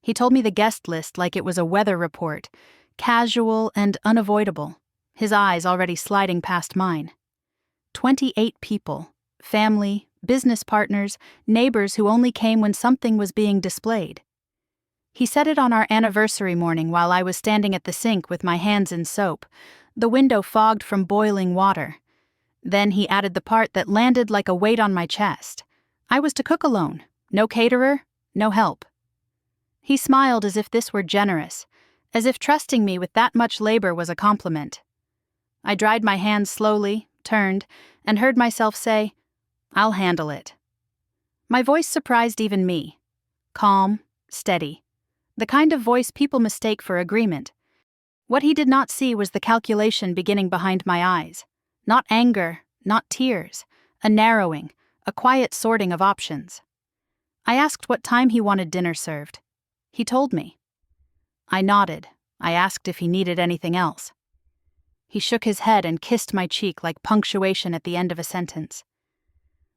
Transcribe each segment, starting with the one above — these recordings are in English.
He told me the guest list like it was a weather report, casual and unavoidable, his eyes already sliding past mine. 28 people, family, business partners, neighbors who only came when something was being displayed. He said it on our anniversary morning while I was standing at the sink with my hands in soap, the window fogged from boiling water. Then he added the part that landed like a weight on my chest. I was to cook alone, no caterer, no help. He smiled as if this were generous, as if trusting me with that much labor was a compliment. I dried my hands slowly, turned, and heard myself say, "I'll handle it." My voice surprised even me. Calm, steady. The kind of voice people mistake for agreement. What he did not see was the calculation beginning behind my eyes. Not anger, not tears, a narrowing, a quiet sorting of options. I asked what time he wanted dinner served. He told me. I nodded. I asked if he needed anything else. He shook his head and kissed my cheek like punctuation at the end of a sentence.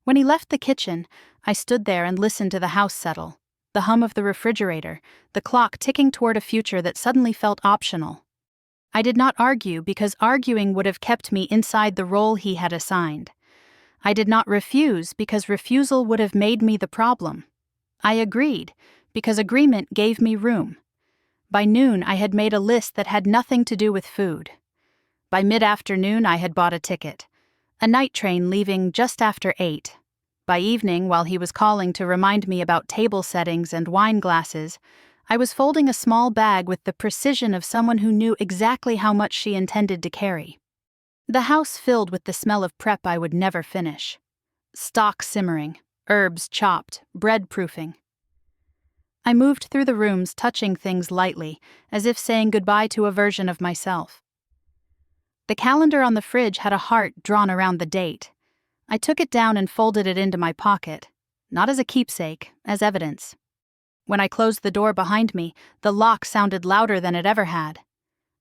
When he left the kitchen, I stood there and listened to the house settle, the hum of the refrigerator, the clock ticking toward a future that suddenly felt optional. I did not argue because arguing would have kept me inside the role he had assigned. I did not refuse because refusal would have made me the problem. I agreed because agreement gave me room. By noon, I had made a list that had nothing to do with food. By mid-afternoon, I had bought a ticket, a night train leaving just after 8. By evening, while he was calling to remind me about table settings and wine glasses, I was folding a small bag with the precision of someone who knew exactly how much she intended to carry. The house filled with the smell of prep I would never finish. Stock simmering, herbs chopped, bread proofing. I moved through the rooms, touching things lightly, as if saying goodbye to a version of myself. The calendar on the fridge had a heart drawn around the date. I took it down and folded it into my pocket, not as a keepsake, as evidence. When I closed the door behind me, the lock sounded louder than it ever had.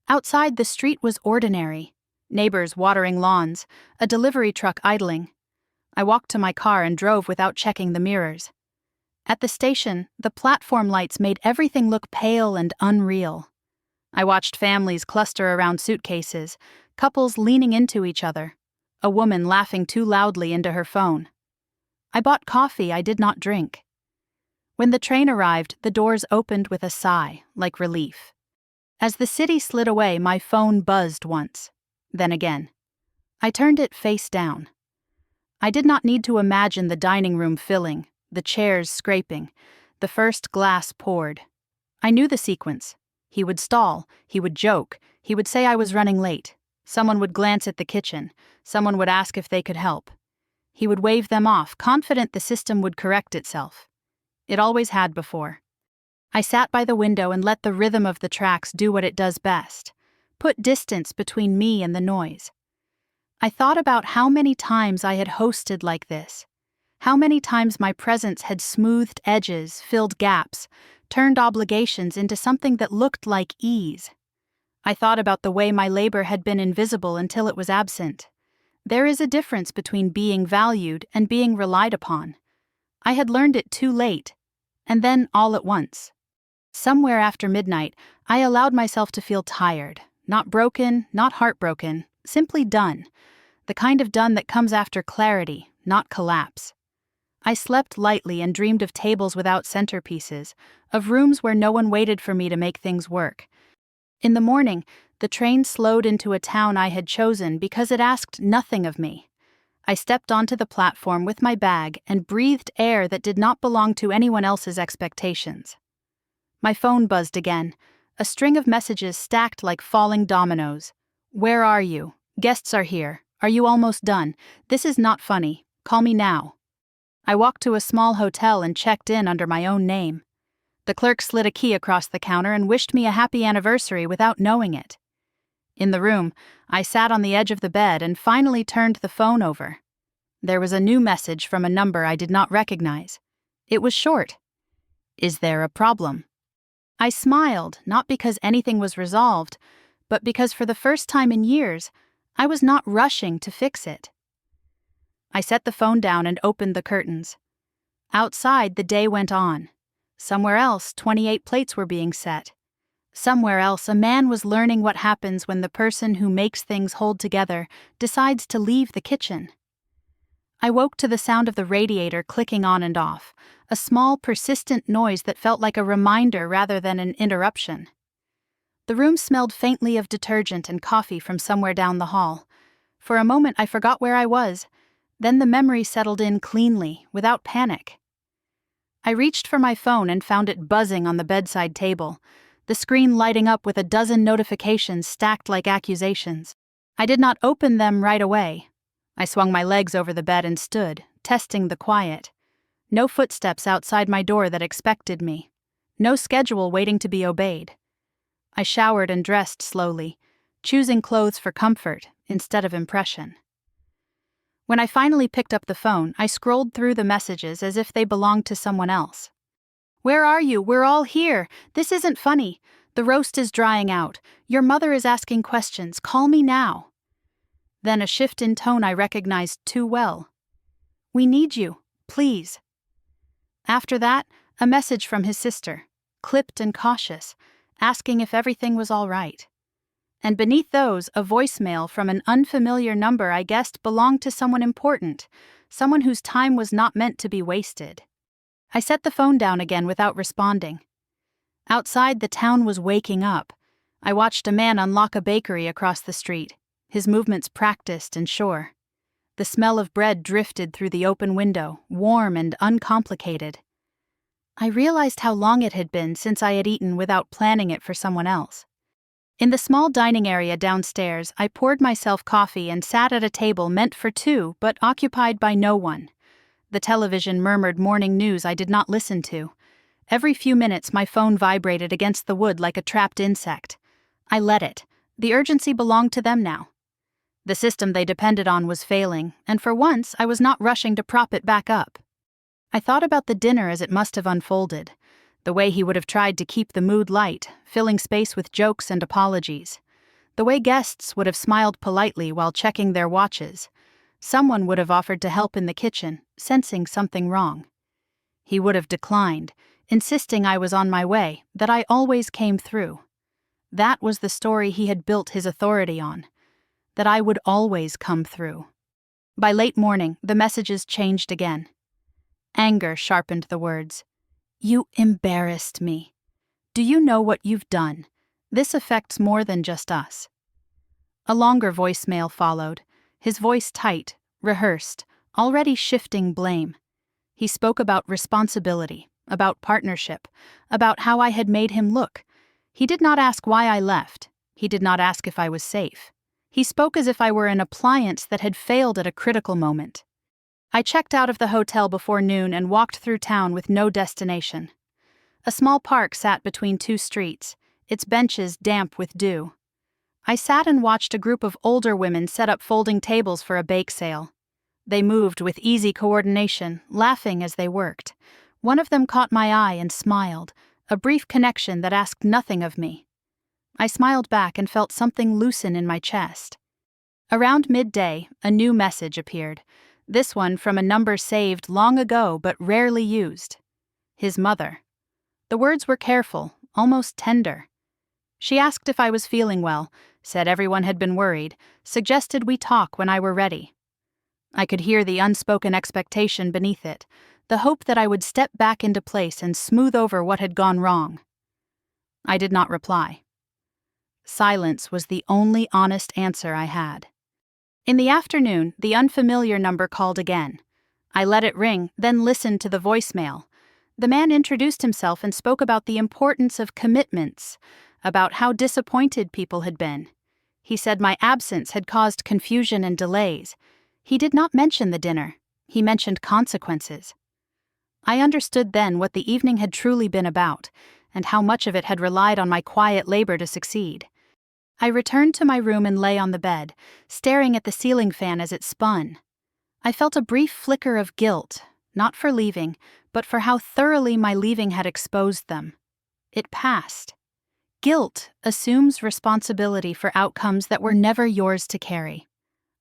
Outside, the street was ordinary. Neighbors watering lawns, a delivery truck idling. I walked to my car and drove without checking the mirrors. At the station, the platform lights made everything look pale and unreal. I watched families cluster around suitcases, couples leaning into each other, a woman laughing too loudly into her phone. I bought coffee I did not drink. When the train arrived, the doors opened with a sigh, like relief. As the city slid away, my phone buzzed once, then again. I turned it face down. I did not need to imagine the dining room filling, the chairs scraping, the first glass poured. I knew the sequence. He would stall, he would joke, he would say I was running late. Someone would glance at the kitchen, someone would ask if they could help. He would wave them off, confident the system would correct itself. It always had before. I sat by the window and let the rhythm of the tracks do what it does best, put distance between me and the noise. I thought about how many times I had hosted like this, how many times my presence had smoothed edges, filled gaps, turned obligations into something that looked like ease. I thought about the way my labor had been invisible until it was absent. There is a difference between being valued and being relied upon. I had learned it too late, and then all at once. Somewhere after midnight, I allowed myself to feel tired, not broken, not heartbroken, simply done. The kind of done that comes after clarity, not collapse. I slept lightly and dreamed of tables without centerpieces, of rooms where no one waited for me to make things work. In the morning, the train slowed into a town I had chosen because it asked nothing of me. I stepped onto the platform with my bag and breathed air that did not belong to anyone else's expectations. My phone buzzed again, a string of messages stacked like falling dominoes. "Where are you? Guests are here. Are you almost done? This is not funny. Call me now." I walked to a small hotel and checked in under my own name. The clerk slid a key across the counter and wished me a happy anniversary without knowing it. In the room, I sat on the edge of the bed and finally turned the phone over. There was a new message from a number I did not recognize. It was short. "Is there a problem?" I smiled, not because anything was resolved, but because for the first time in years, I was not rushing to fix it. I set the phone down and opened the curtains. Outside, the day went on. Somewhere else, 28 plates were being set. Somewhere else, a man was learning what happens when the person who makes things hold together decides to leave the kitchen. I woke to the sound of the radiator clicking on and off, a small, persistent noise that felt like a reminder rather than an interruption. The room smelled faintly of detergent and coffee from somewhere down the hall. For a moment I forgot where I was, then the memory settled in cleanly, without panic. I reached for my phone and found it buzzing on the bedside table, the screen lighting up with a dozen notifications stacked like accusations. I did not open them right away. I swung my legs over the bed and stood, testing the quiet. No footsteps outside my door that expected me. No schedule waiting to be obeyed. I showered and dressed slowly, choosing clothes for comfort instead of impression. When I finally picked up the phone, I scrolled through the messages as if they belonged to someone else. "Where are you? We're all here. This isn't funny. The roast is drying out. Your mother is asking questions. Call me now." Then a shift in tone I recognized too well. "We need you, please." After that, a message from his sister, clipped and cautious, asking if everything was all right. And beneath those, a voicemail from an unfamiliar number I guessed belonged to someone important, someone whose time was not meant to be wasted. I set the phone down again without responding. Outside, the town was waking up. I watched a man unlock a bakery across the street, his movements practiced and sure. The smell of bread drifted through the open window, warm and uncomplicated. I realized how long it had been since I had eaten without planning it for someone else. In the small dining area downstairs, I poured myself coffee and sat at a table meant for two but occupied by no one. The television murmured morning news I did not listen to. Every few minutes my phone vibrated against the wood like a trapped insect. I let it. The urgency belonged to them now. The system they depended on was failing, and for once I was not rushing to prop it back up. I thought about the dinner as it must have unfolded, the way he would have tried to keep the mood light, filling space with jokes and apologies, the way guests would have smiled politely while checking their watches. Someone would have offered to help in the kitchen, sensing something wrong. He would have declined, insisting I was on my way, that I always came through. That was the story he had built his authority on, that I would always come through. By late morning, the messages changed again. Anger sharpened the words. "You embarrassed me. Do you know what you've done? This affects more than just us." A longer voicemail followed, his voice tight, rehearsed, already shifting blame. He spoke about responsibility, about partnership, about how I had made him look. He did not ask why I left. He did not ask if I was safe. He spoke as if I were an appliance that had failed at a critical moment. I checked out of the hotel before noon and walked through town with no destination. A small park sat between two streets, its benches damp with dew. I sat and watched a group of older women set up folding tables for a bake sale. They moved with easy coordination, laughing as they worked. One of them caught my eye and smiled, a brief connection that asked nothing of me. I smiled back and felt something loosen in my chest. Around midday, a new message appeared, this one from a number saved long ago but rarely used. His mother. The words were careful, almost tender. She asked if I was feeling well, said everyone had been worried, suggested we talk when I were ready. I could hear the unspoken expectation beneath it, the hope that I would step back into place and smooth over what had gone wrong. I did not reply. Silence was the only honest answer I had. In the afternoon, the unfamiliar number called again. I let it ring, then listened to the voicemail. The man introduced himself and spoke about the importance of commitments, about how disappointed people had been. He said my absence had caused confusion and delays. He did not mention the dinner. He mentioned consequences. I understood then what the evening had truly been about, and how much of it had relied on my quiet labor to succeed. I returned to my room and lay on the bed, staring at the ceiling fan as it spun. I felt a brief flicker of guilt, not for leaving, but for how thoroughly my leaving had exposed them. It passed. Guilt assumes responsibility for outcomes that were never yours to carry.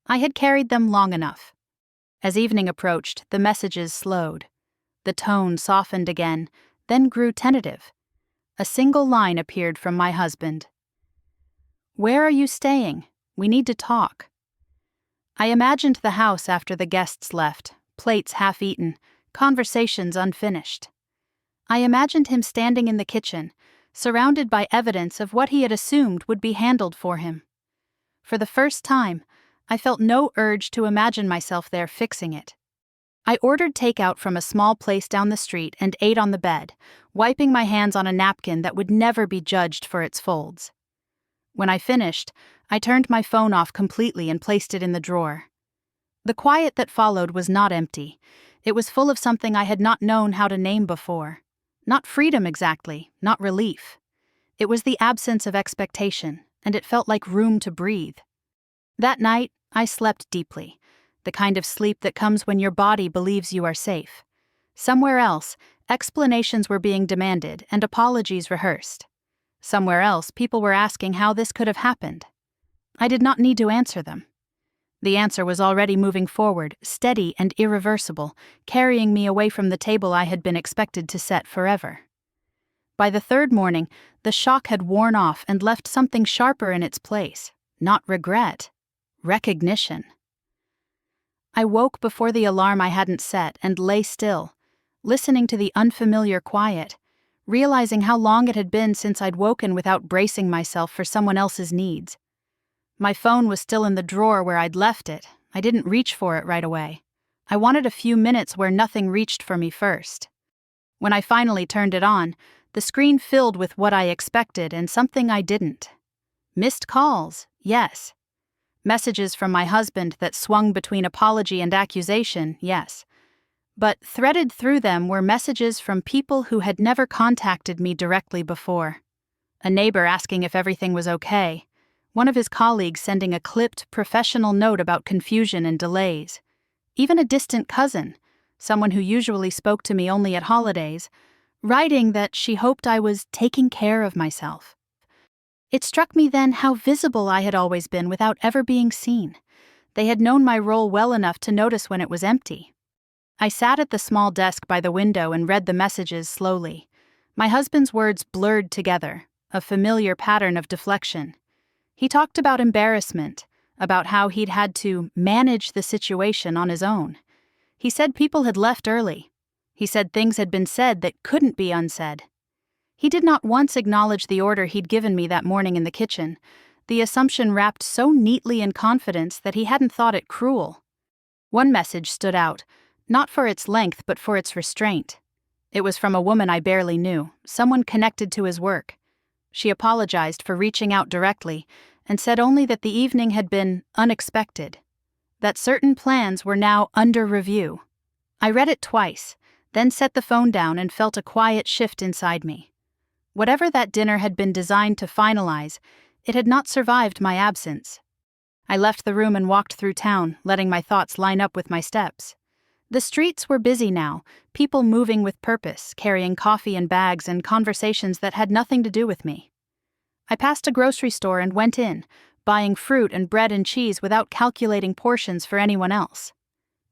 I had carried them long enough. As evening approached, the messages slowed. The tone softened again, then grew tentative. A single line appeared from my husband. "Where are you staying? We need to talk." I imagined the house after the guests left, plates half-eaten, conversations unfinished. I imagined him standing in the kitchen, surrounded by evidence of what he had assumed would be handled for him. For the first time, I felt no urge to imagine myself there fixing it. I ordered takeout from a small place down the street and ate on the bed, wiping my hands on a napkin that would never be judged for its folds. When I finished, I turned my phone off completely and placed it in the drawer. The quiet that followed was not empty. It was full of something I had not known how to name before. Not freedom exactly, not relief. It was the absence of expectation, and it felt like room to breathe. That night, I slept deeply, the kind of sleep that comes when your body believes you are safe. Somewhere else, explanations were being demanded and apologies rehearsed. Somewhere else, people were asking how this could have happened. I did not need to answer them. The answer was already moving forward, steady and irreversible, carrying me away from the table I had been expected to set forever. By the third morning, the shock had worn off and left something sharper in its place. Not regret. Recognition. I woke before the alarm I hadn't set and lay still, listening to the unfamiliar quiet, realizing how long it had been since I'd woken without bracing myself for someone else's needs. My phone was still in the drawer where I'd left it. I didn't reach for it right away. I wanted a few minutes where nothing reached for me first. When I finally turned it on, the screen filled with what I expected and something I didn't. Missed calls, yes. Messages from my husband that swung between apology and accusation, yes. But threaded through them were messages from people who had never contacted me directly before. A neighbor asking if everything was okay. One of his colleagues sending a clipped, professional note about confusion and delays. Even a distant cousin, someone who usually spoke to me only at holidays, writing that she hoped I was taking care of myself. It struck me then how visible I had always been without ever being seen. They had known my role well enough to notice when it was empty. I sat at the small desk by the window and read the messages slowly. My husband's words blurred together, a familiar pattern of deflection. He talked about embarrassment, about how he'd had to manage the situation on his own. He said people had left early. He said things had been said that couldn't be unsaid. He did not once acknowledge the order he'd given me that morning in the kitchen, the assumption wrapped so neatly in confidence that he hadn't thought it cruel. One message stood out, not for its length but for its restraint. It was from a woman I barely knew, someone connected to his work. She apologized for reaching out directly and said only that the evening had been unexpected, that certain plans were now under review. I read it twice, then set the phone down and felt a quiet shift inside me. Whatever that dinner had been designed to finalize, it had not survived my absence. I left the room and walked through town, letting my thoughts line up with my steps. The streets were busy now, people moving with purpose, carrying coffee and bags and conversations that had nothing to do with me. I passed a grocery store and went in, buying fruit and bread and cheese without calculating portions for anyone else.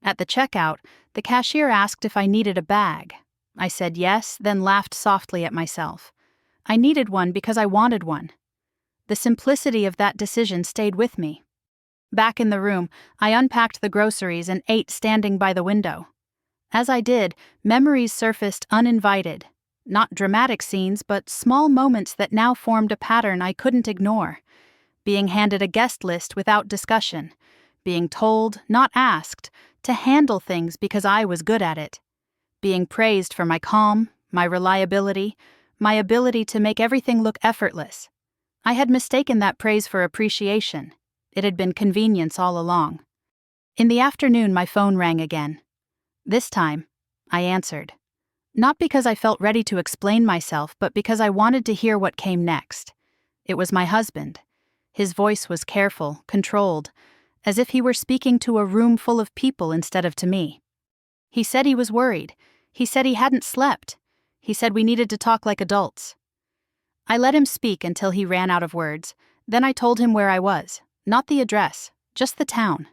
At the checkout, the cashier asked if I needed a bag. I said yes, then laughed softly at myself. I needed one because I wanted one. The simplicity of that decision stayed with me. Back in the room, I unpacked the groceries and ate standing by the window. As I did, memories surfaced uninvited. Not dramatic scenes, but small moments that now formed a pattern I couldn't ignore. Being handed a guest list without discussion. Being told, not asked, to handle things because I was good at it. Being praised for my calm, my reliability, my ability to make everything look effortless. I had mistaken that praise for appreciation. It had been convenience all along. In the afternoon, my phone rang again. This time, I answered. Not because I felt ready to explain myself, but because I wanted to hear what came next. It was my husband. His voice was careful, controlled, as if he were speaking to a room full of people instead of to me. He said he was worried. He said he hadn't slept. He said we needed to talk like adults. I let him speak until he ran out of words. Then I told him where I was. Not the address, just the town.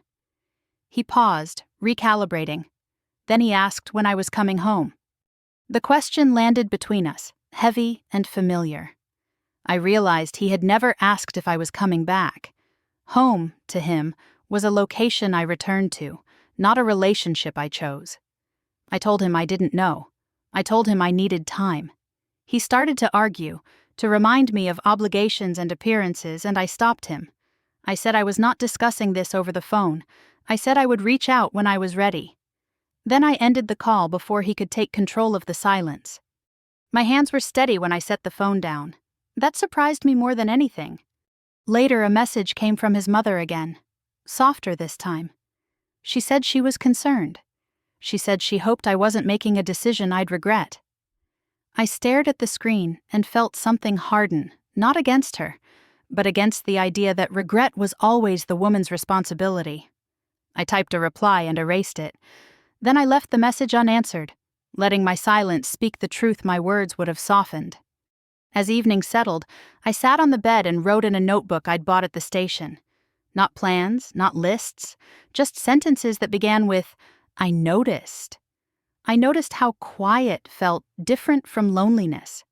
He paused, recalibrating. Then he asked when I was coming home. The question landed between us, heavy and familiar. I realized he had never asked if I was coming back. Home, to him, was a location I returned to, not a relationship I chose. I told him I didn't know. I told him I needed time. He started to argue, to remind me of obligations and appearances, and I stopped him. I said I was not discussing this over the phone. I said I would reach out when I was ready. Then I ended the call before he could take control of the silence. My hands were steady when I set the phone down. That surprised me more than anything. Later, a message came from his mother again, softer this time. She said she was concerned. She said she hoped I wasn't making a decision I'd regret. I stared at the screen and felt something harden, not against her, but against the idea that regret was always the woman's responsibility. I typed a reply and erased it. Then I left the message unanswered, letting my silence speak the truth my words would have softened. As evening settled, I sat on the bed and wrote in a notebook I'd bought at the station. Not plans, not lists, just sentences that began with, "I noticed." I noticed how quiet felt different from loneliness.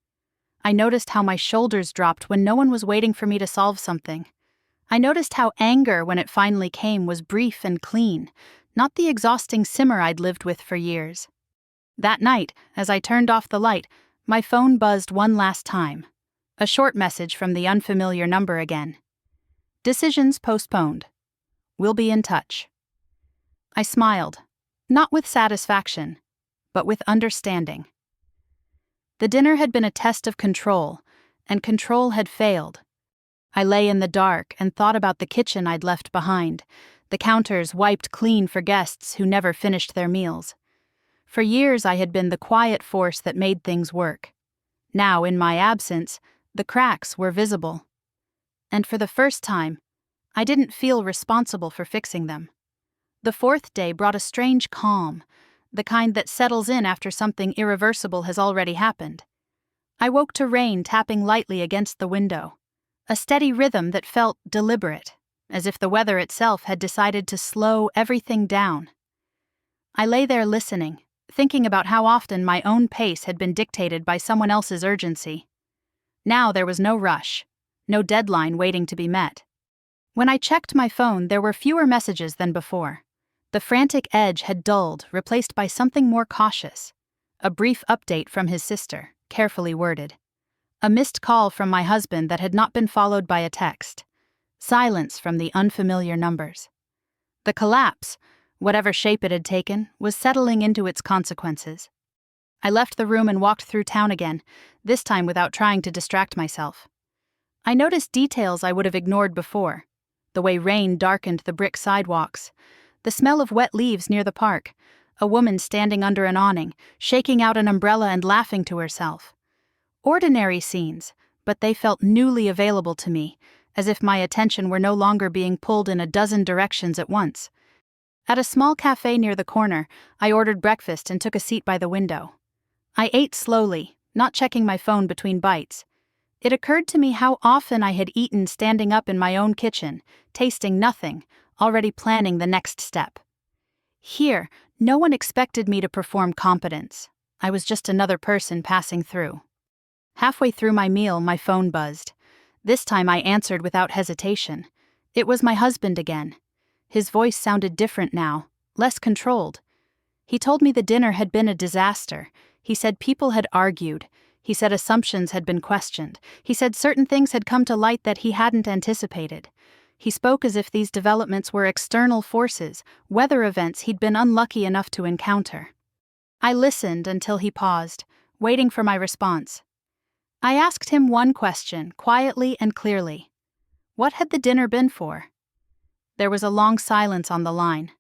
I noticed how my shoulders dropped when no one was waiting for me to solve something. I noticed how anger, when it finally came, was brief and clean, not the exhausting simmer I'd lived with for years. That night, as I turned off the light, my phone buzzed one last time. A short message from the unfamiliar number again. Decisions postponed. We'll be in touch. I smiled, not with satisfaction, but with understanding. The dinner had been a test of control, and control had failed. I lay in the dark and thought about the kitchen I'd left behind, the counters wiped clean for guests who never finished their meals. For years I had been the quiet force that made things work. Now, in my absence, the cracks were visible. And for the first time, I didn't feel responsible for fixing them. The fourth day brought a strange calm, the kind that settles in after something irreversible has already happened. I woke to rain tapping lightly against the window, a steady rhythm that felt deliberate, as if the weather itself had decided to slow everything down. I lay there listening, thinking about how often my own pace had been dictated by someone else's urgency. Now there was no rush, no deadline waiting to be met. When I checked my phone, there were fewer messages than before. The frantic edge had dulled, replaced by something more cautious. A brief update from his sister, carefully worded. A missed call from my husband that had not been followed by a text. Silence from the unfamiliar numbers. The collapse, whatever shape it had taken, was settling into its consequences. I left the room and walked through town again, this time without trying to distract myself. I noticed details I would have ignored before. The way rain darkened the brick sidewalks, the smell of wet leaves near the park, a woman standing under an awning, shaking out an umbrella and laughing to herself. Ordinary scenes, but they felt newly available to me, as if my attention were no longer being pulled in a dozen directions at once. At a small cafe near the corner, I ordered breakfast and took a seat by the window. I ate slowly, not checking my phone between bites. It occurred to me how often I had eaten standing up in my own kitchen, tasting nothing, already planning the next step. Here, no one expected me to perform competence. I was just another person passing through. Halfway through my meal, my phone buzzed. This time I answered without hesitation. It was my husband again. His voice sounded different now, less controlled. He told me the dinner had been a disaster. He said people had argued. He said assumptions had been questioned. He said certain things had come to light that he hadn't anticipated. He spoke as if these developments were external forces, weather events he'd been unlucky enough to encounter. I listened until he paused, waiting for my response. I asked him one question, quietly and clearly. What had the dinner been for? There was a long silence on the line.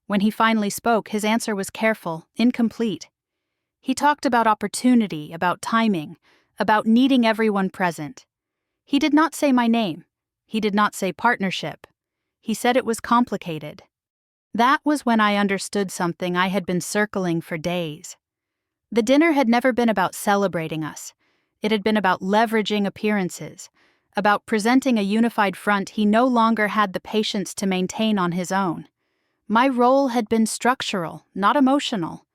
When he finally spoke, his answer was careful, incomplete. He talked about opportunity, about timing, about needing everyone present. He did not say my name. He did not say partnership. He said it was complicated. That was when I understood something I had been circling for days. The dinner had never been about celebrating us. It had been about leveraging appearances, about presenting a unified front he no longer had the patience to maintain on his own. My role had been structural, not emotional.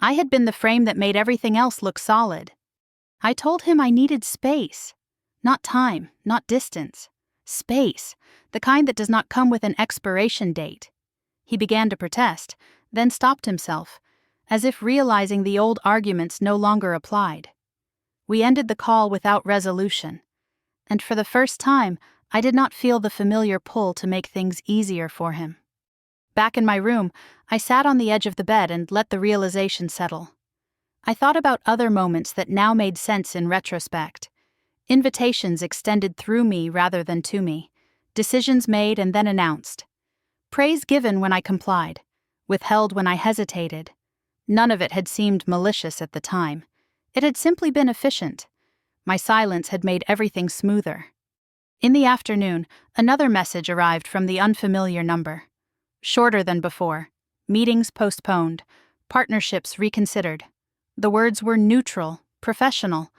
I had been the frame that made everything else look solid. I told him I needed space. Not time, not distance. Space, the kind that does not come with an expiration date. He began to protest, then stopped himself, as if realizing the old arguments no longer applied. We ended the call without resolution, and for the first time, I did not feel the familiar pull to make things easier for him. Back in my room, I sat on the edge of the bed and let the realization settle. I thought about other moments that now made sense in retrospect. Invitations extended through me rather than to me. Decisions made and then announced. Praise given when I complied. Withheld when I hesitated. None of it had seemed malicious at the time. It had simply been efficient. My silence had made everything smoother. In the afternoon, another message arrived from the unfamiliar number. Shorter than before. Meetings postponed. Partnerships reconsidered. The words were neutral, professional,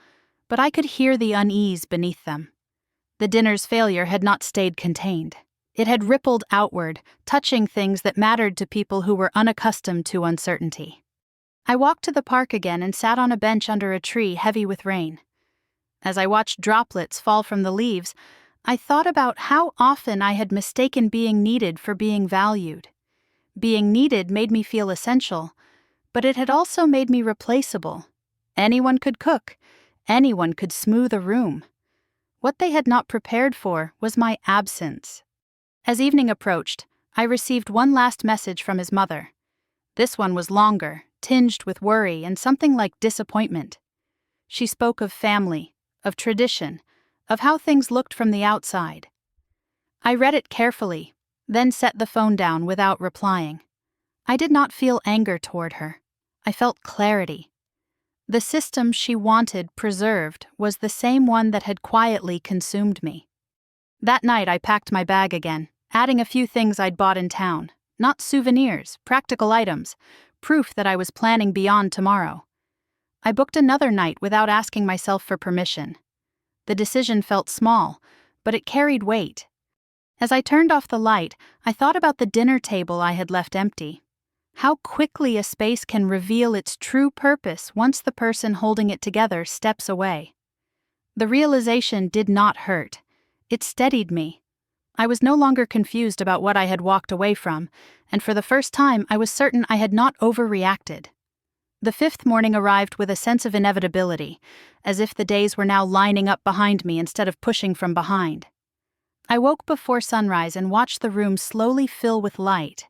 but I could hear the unease beneath them. The dinner's failure had not stayed contained. It had rippled outward, touching things that mattered to people who were unaccustomed to uncertainty. I walked to the park again and sat on a bench under a tree heavy with rain. As I watched droplets fall from the leaves, I thought about how often I had mistaken being needed for being valued. Being needed made me feel essential, but it had also made me replaceable. Anyone could cook. Anyone could smooth a room. What they had not prepared for was my absence. As evening approached, I received one last message from his mother. This one was longer, tinged with worry and something like disappointment. She spoke of family, of tradition, of how things looked from the outside. I read it carefully, then set the phone down without replying. I did not feel anger toward her. I felt clarity. The system she wanted preserved was the same one that had quietly consumed me. That night I packed my bag again, adding a few things I'd bought in town. Not souvenirs, practical items, proof that I was planning beyond tomorrow. I booked another night without asking myself for permission. The decision felt small, but it carried weight. As I turned off the light, I thought about the dinner table I had left empty. How quickly a space can reveal its true purpose once the person holding it together steps away. The realization did not hurt. It steadied me. I was no longer confused about what I had walked away from, and for the first time I was certain I had not overreacted. The fifth morning arrived with a sense of inevitability, as if the days were now lining up behind me instead of pushing from behind. I woke before sunrise and watched the room slowly fill with light,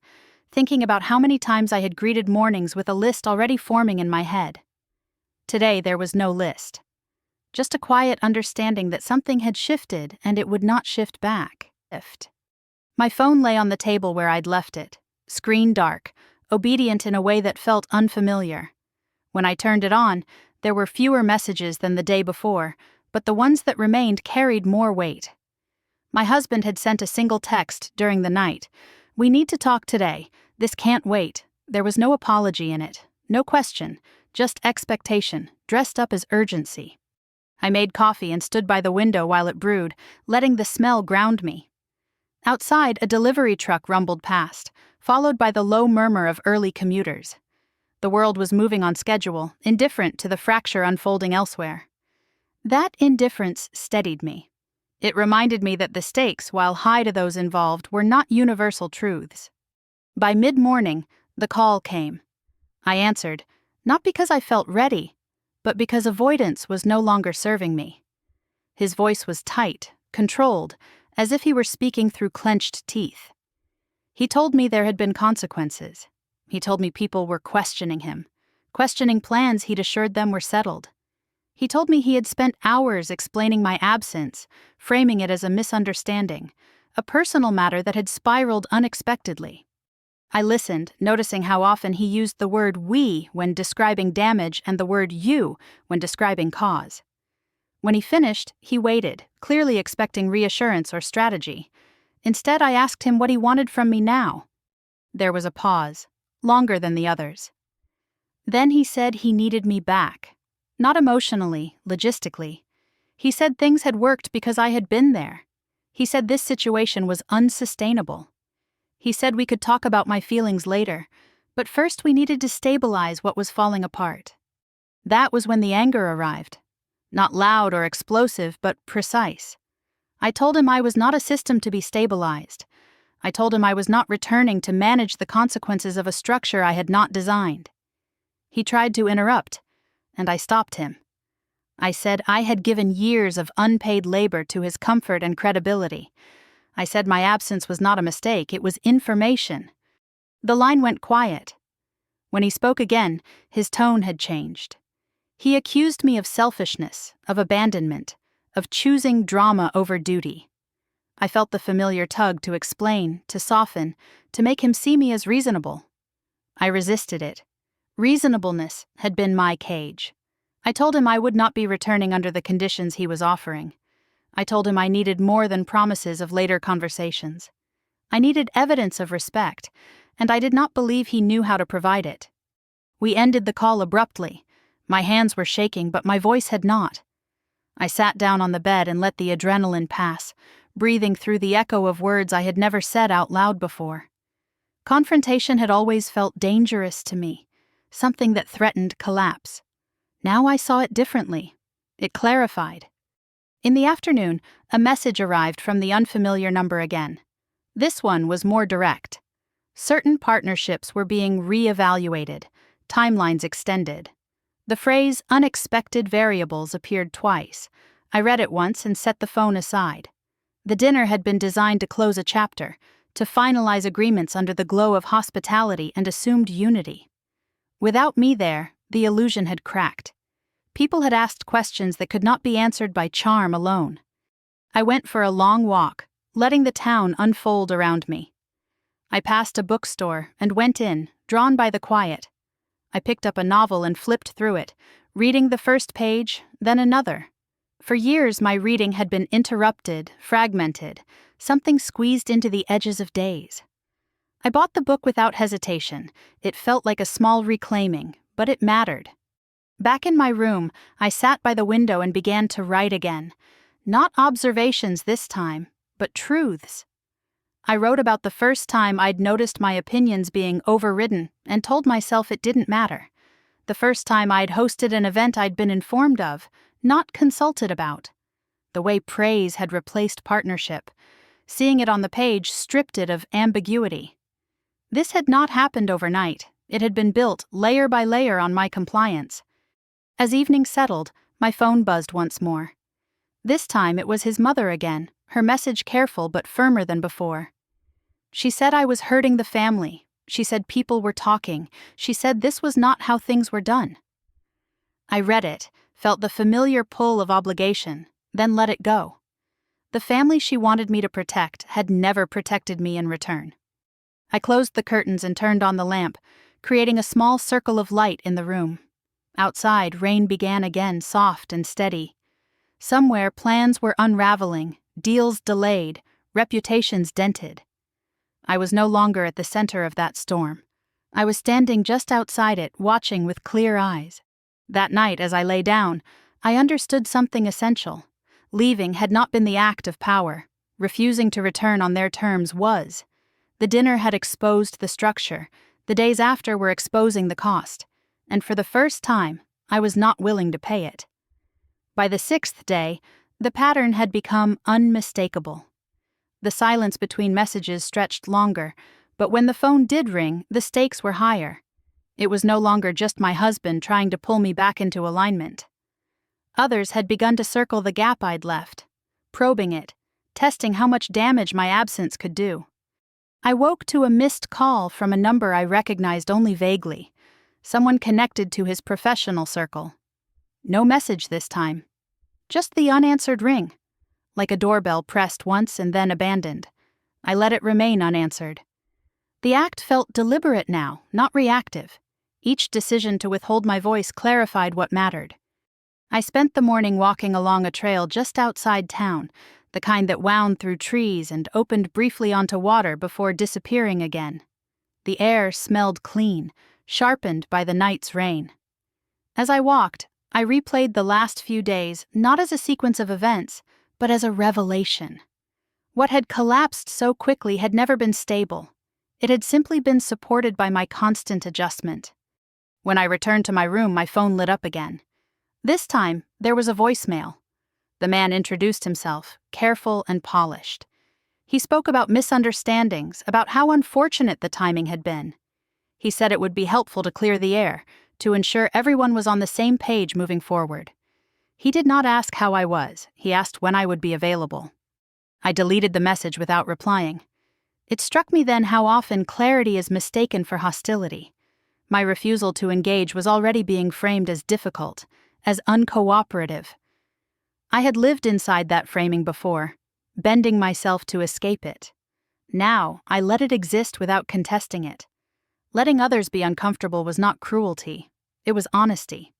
thinking about how many times I had greeted mornings with a list already forming in my head. Today there was no list. Just a quiet understanding that something had shifted and it would not shift back. My phone lay on the table where I'd left it, screen dark, obedient in a way that felt unfamiliar. When I turned it on, there were fewer messages than the day before, but the ones that remained carried more weight. My husband had sent a single text during the night. "We need to talk today. This can't wait." There was no apology in it, no question, just expectation, dressed up as urgency. I made coffee and stood by the window while it brewed, letting the smell ground me. Outside, a delivery truck rumbled past, followed by the low murmur of early commuters. The world was moving on schedule, indifferent to the fracture unfolding elsewhere. That indifference steadied me. It reminded me that the stakes, while high to those involved, were not universal truths. By mid-morning, the call came. I answered, not because I felt ready, but because avoidance was no longer serving me. His voice was tight, controlled, as if he were speaking through clenched teeth. He told me there had been consequences. He told me people were questioning him, questioning plans he'd assured them were settled. He told me he had spent hours explaining my absence, framing it as a misunderstanding, a personal matter that had spiraled unexpectedly. I listened, noticing how often he used the word "we" when describing damage and the word "you" when describing cause. When he finished, he waited, clearly expecting reassurance or strategy. Instead, I asked him what he wanted from me now. There was a pause, longer than the others. Then he said he needed me back. Not emotionally, logistically. He said things had worked because I had been there. He said this situation was unsustainable. He said we could talk about my feelings later, But first we needed to stabilize what was falling apart. That was when the anger arrived. Not loud or explosive, but precise. I told him I was not a system to be stabilized. I told him I was not returning to manage the consequences of a structure I had not designed. He tried to interrupt, and I stopped him. I said I had given years of unpaid labor to his comfort and credibility. I said my absence was not a mistake, it was information. The line went quiet. When he spoke again, his tone had changed. He accused me of selfishness, of abandonment, of choosing drama over duty. I felt the familiar tug to explain, to soften, to make him see me as reasonable. I resisted it. Reasonableness had been my cage. I told him I would not be returning under the conditions he was offering. I told him I needed more than promises of later conversations. I needed evidence of respect, and I did not believe he knew how to provide it. We ended the call abruptly. My hands were shaking, but my voice had not. I sat down on the bed and let the adrenaline pass, breathing through the echo of words I had never said out loud before. Confrontation had always felt dangerous to me, something that threatened collapse. Now I saw it differently. It clarified. In the afternoon, a message arrived from the unfamiliar number again. This one was more direct. Certain partnerships were being re-evaluated, timelines extended. The phrase "unexpected variables" appeared twice. I read it once and set the phone aside. The dinner had been designed to close a chapter, to finalize agreements under the glow of hospitality and assumed unity. Without me there, the illusion had cracked. People had asked questions that could not be answered by charm alone. I went for a long walk, letting the town unfold around me. I passed a bookstore and went in, drawn by the quiet. I picked up a novel and flipped through it, reading the first page, then another. For years my reading had been interrupted, fragmented, something squeezed into the edges of days. I bought the book without hesitation. It felt like a small reclaiming, but it mattered. Back in my room, I sat by the window and began to write again. Not observations this time, but truths. I wrote about the first time I'd noticed my opinions being overridden and told myself it didn't matter. The first time I'd hosted an event I'd been informed of, not consulted about. The way praise had replaced partnership. Seeing it on the page stripped it of ambiguity. This had not happened overnight. It had been built layer by layer on my compliance. As evening settled, my phone buzzed once more. This time it was his mother again, her message careful but firmer than before. She said I was hurting the family. She said people were talking. She said this was not how things were done. I read it, felt the familiar pull of obligation, then let it go. The family she wanted me to protect had never protected me in return. I closed the curtains and turned on the lamp, creating a small circle of light in the room. Outside, rain began again, soft and steady. Somewhere, plans were unraveling, deals delayed, reputations dented. I was no longer at the center of that storm. I was standing just outside it, watching with clear eyes. That night, as I lay down, I understood something essential. Leaving had not been the act of power. Refusing to return on their terms was. The dinner had exposed the structure. The days after were exposing the cost. And for the first time, I was not willing to pay it. By the 6th day, the pattern had become unmistakable. The silence between messages stretched longer, but when the phone did ring, the stakes were higher. It was no longer just my husband trying to pull me back into alignment. Others had begun to circle the gap I'd left, probing it, testing how much damage my absence could do. I woke to a missed call from a number I recognized only vaguely, someone connected to his professional circle. No message this time. Just the unanswered ring, like a doorbell pressed once and then abandoned. I let it remain unanswered. The act felt deliberate now, not reactive. Each decision to withhold my voice clarified what mattered. I spent the morning walking along a trail just outside town, the kind that wound through trees and opened briefly onto water before disappearing again. The air smelled clean, sharpened by the night's rain. As I walked, I replayed the last few days not as a sequence of events, but as a revelation. What had collapsed so quickly had never been stable. It had simply been supported by my constant adjustment. When I returned to my room, my phone lit up again. This time, there was a voicemail. The man introduced himself, careful and polished. He spoke about misunderstandings, about how unfortunate the timing had been. He said it would be helpful to clear the air, to ensure everyone was on the same page moving forward. He did not ask how I was, he asked when I would be available. I deleted the message without replying. It struck me then how often clarity is mistaken for hostility. My refusal to engage was already being framed as difficult, as uncooperative. I had lived inside that framing before, bending myself to escape it. Now, I let it exist without contesting it. Letting others be uncomfortable was not cruelty, it was honesty.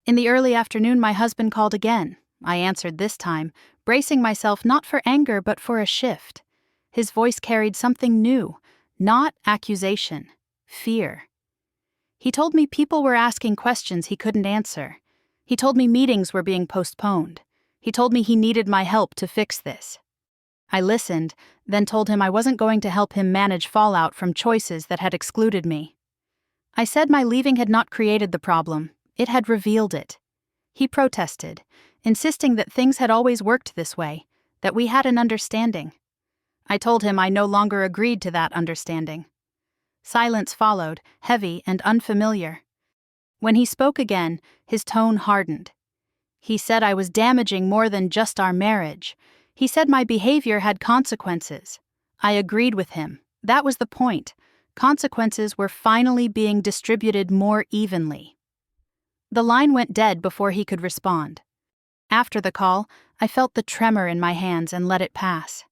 In the early afternoon, my husband called again. I answered this time, bracing myself not for anger but for a shift. His voice carried something new, not accusation, fear. He told me people were asking questions he couldn't answer. He told me meetings were being postponed. He told me he needed my help to fix this. I listened, then told him I wasn't going to help him manage fallout from choices that had excluded me. I said my leaving had not created the problem, it had revealed it. He protested, insisting that things had always worked this way, that we had an understanding. I told him I no longer agreed to that understanding. Silence followed, heavy and unfamiliar. When he spoke again, his tone hardened. He said I was damaging more than just our marriage. He said my behavior had consequences. I agreed with him. That was the point. Consequences were finally being distributed more evenly. The line went dead before he could respond. After the call, I felt the tremor in my hands and let it pass.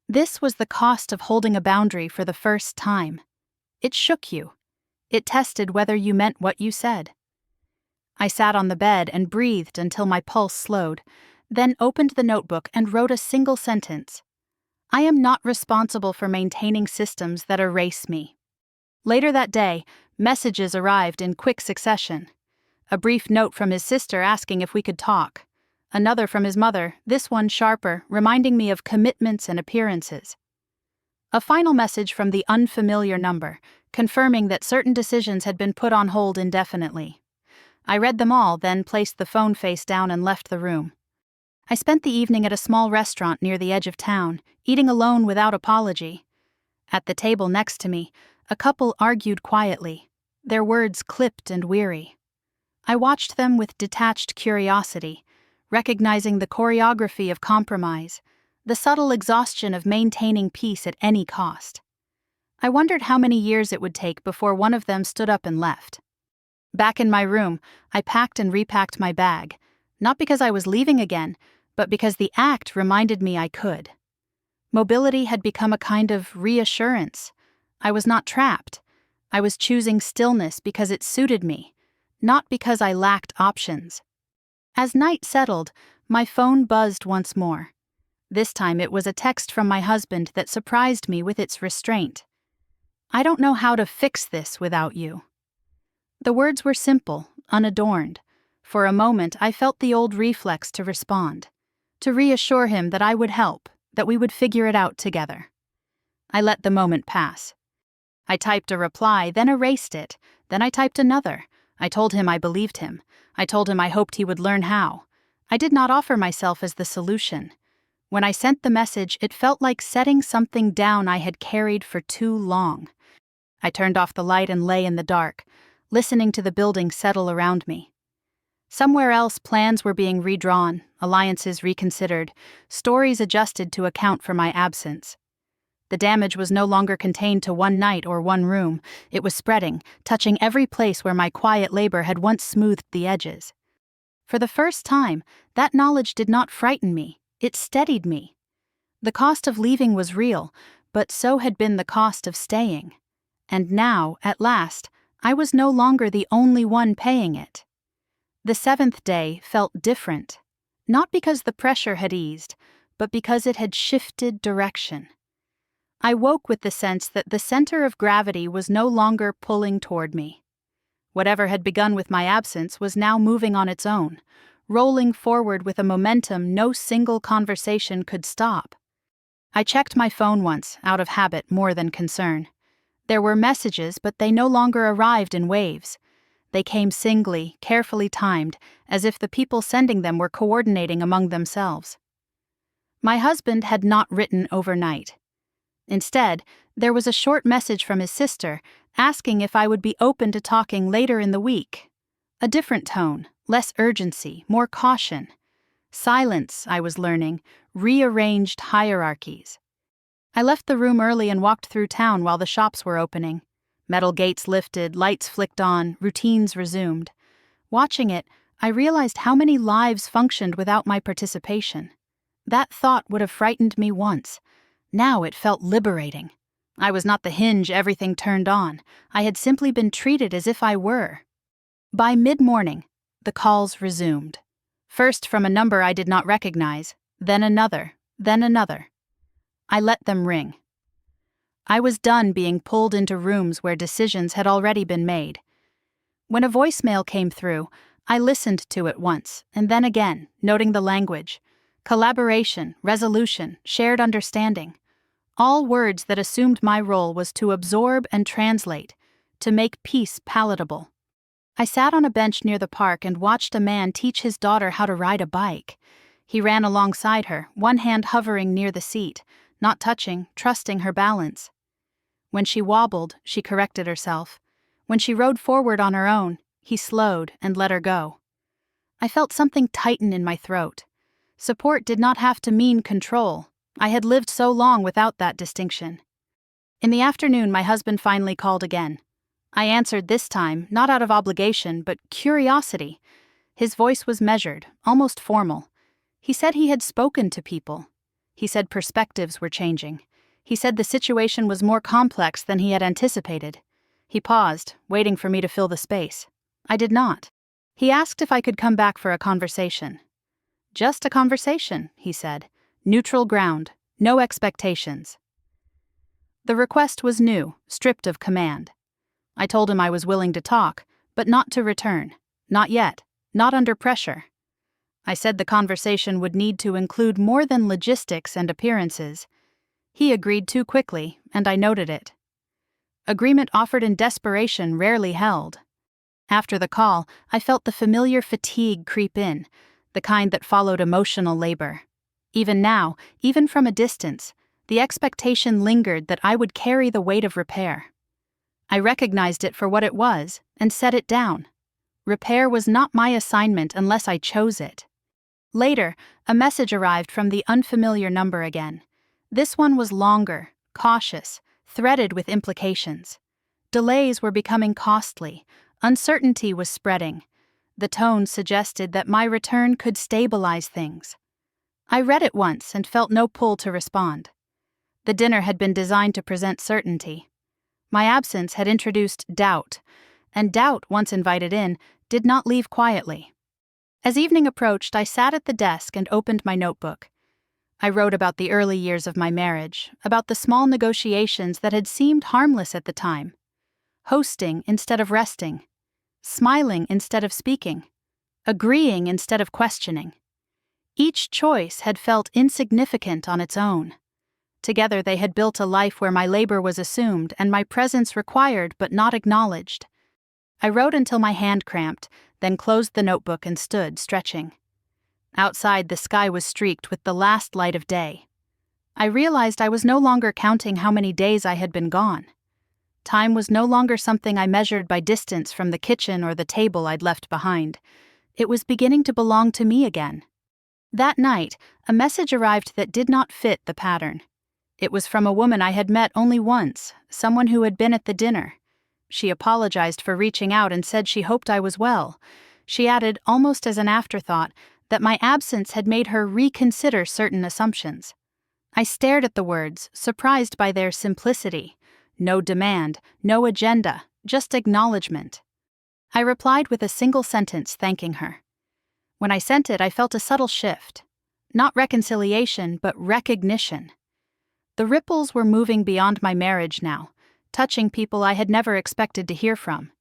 This was the cost of holding a boundary for the first time. It shook you. It tested whether you meant what you said. I sat on the bed and breathed until my pulse slowed, then opened the notebook and wrote a single sentence. I am not responsible for maintaining systems that erase me. Later that day, messages arrived in quick succession. A brief note from his sister asking if we could talk. Another from his mother, this one sharper, reminding me of commitments and appearances. A final message from the unfamiliar number, confirming that certain decisions had been put on hold indefinitely. I read them all, then placed the phone face down and left the room. I spent the evening at a small restaurant near the edge of town, eating alone without apology. At the table next to me, a couple argued quietly, their words clipped and weary. I watched them with detached curiosity, recognizing the choreography of compromise, the subtle exhaustion of maintaining peace at any cost. I wondered how many years it would take before one of them stood up and left. Back in my room, I packed and repacked my bag, not because I was leaving again, but because the act reminded me I could. Mobility had become a kind of reassurance. I was not trapped. I was choosing stillness because it suited me, not because I lacked options. As night settled, my phone buzzed once more. This time it was a text from my husband that surprised me with its restraint. I don't know how to fix this without you. The words were simple, unadorned. For a moment I felt the old reflex to respond, to reassure him that I would help, that we would figure it out together. I let the moment pass. I typed a reply, then erased it, then I typed another. I told him I believed him. I told him I hoped he would learn how. I did not offer myself as the solution. When I sent the message, it felt like setting something down I had carried for too long. I turned off the light and lay in the dark, listening to the building settle around me. Somewhere else, plans were being redrawn, alliances reconsidered, stories adjusted to account for my absence. The damage was no longer contained to one night or one room. It was spreading, touching every place where my quiet labor had once smoothed the edges. For the first time, that knowledge did not frighten me. It steadied me. The cost of leaving was real, but so had been the cost of staying. And now, at last, I was no longer the only one paying it. The seventh day felt different, not because the pressure had eased, but because it had shifted direction. I woke with the sense that the center of gravity was no longer pulling toward me. Whatever had begun with my absence was now moving on its own, rolling forward with a momentum no single conversation could stop. I checked my phone once, out of habit more than concern. There were messages, but they no longer arrived in waves. They came singly, carefully timed, as if the people sending them were coordinating among themselves. My husband had not written overnight. Instead, there was a short message from his sister asking if I would be open to talking later in the week. A different tone, less urgency, more caution. Silence, I was learning, rearranged hierarchies. I left the room early and walked through town while the shops were opening. Metal gates lifted, lights flicked on, routines resumed. Watching it, I realized how many lives functioned without my participation. That thought would have frightened me once. Now it felt liberating. I was not the hinge everything turned on. I had simply been treated as if I were. By mid-morning, the calls resumed. First from a number I did not recognize, then another, then another. I let them ring. I was done being pulled into rooms where decisions had already been made. When a voicemail came through, I listened to it once, and then again, noting the language. Collaboration, resolution, shared understanding. All words that assumed my role was to absorb and translate, to make peace palatable. I sat on a bench near the park and watched a man teach his daughter how to ride a bike. He ran alongside her, one hand hovering near the seat, not touching, trusting her balance. When she wobbled, she corrected herself. When she rode forward on her own, he slowed and let her go. I felt something tighten in my throat. Support did not have to mean control. I had lived so long without that distinction. In the afternoon, my husband finally called again. I answered this time, not out of obligation, but curiosity. His voice was measured, almost formal. He said he had spoken to people. He said perspectives were changing. He said the situation was more complex than he had anticipated. He paused, waiting for me to fill the space. I did not. He asked if I could come back for a conversation. Just a conversation, he said. Neutral ground, no expectations. The request was new, stripped of command. I told him I was willing to talk, but not to return. Not yet. Not under pressure. I said the conversation would need to include more than logistics and appearances. He agreed too quickly, and I noted it. Agreement offered in desperation rarely held. After the call, I felt the familiar fatigue creep in, the kind that followed emotional labor. Even now, even from a distance, the expectation lingered that I would carry the weight of repair. I recognized it for what it was and set it down. Repair was not my assignment unless I chose it. Later, a message arrived from the unfamiliar number again. This one was longer, cautious, threaded with implications. Delays were becoming costly. Uncertainty was spreading. The tone suggested that my return could stabilize things. I read it once and felt no pull to respond. The dinner had been designed to present certainty. My absence had introduced doubt, and doubt, once invited in, did not leave quietly. As evening approached, I sat at the desk and opened my notebook. I wrote about the early years of my marriage, about the small negotiations that had seemed harmless at the time. Hosting instead of resting. Smiling instead of speaking. Agreeing instead of questioning. Each choice had felt insignificant on its own. Together they had built a life where my labor was assumed and my presence required but not acknowledged. I wrote until my hand cramped, then closed the notebook and stood, stretching. Outside, the sky was streaked with the last light of day. I realized I was no longer counting how many days I had been gone. Time was no longer something I measured by distance from the kitchen or the table I'd left behind. It was beginning to belong to me again. That night, a message arrived that did not fit the pattern. It was from a woman I had met only once, someone who had been at the dinner. She apologized for reaching out and said she hoped I was well. She added, almost as an afterthought, that my absence had made her reconsider certain assumptions. I stared at the words, surprised by their simplicity. No demand, no agenda, just acknowledgement. I replied with a single sentence thanking her. When I sent it, I felt a subtle shift. Not reconciliation, but recognition. The ripples were moving beyond my marriage now, touching people I had never expected to hear from.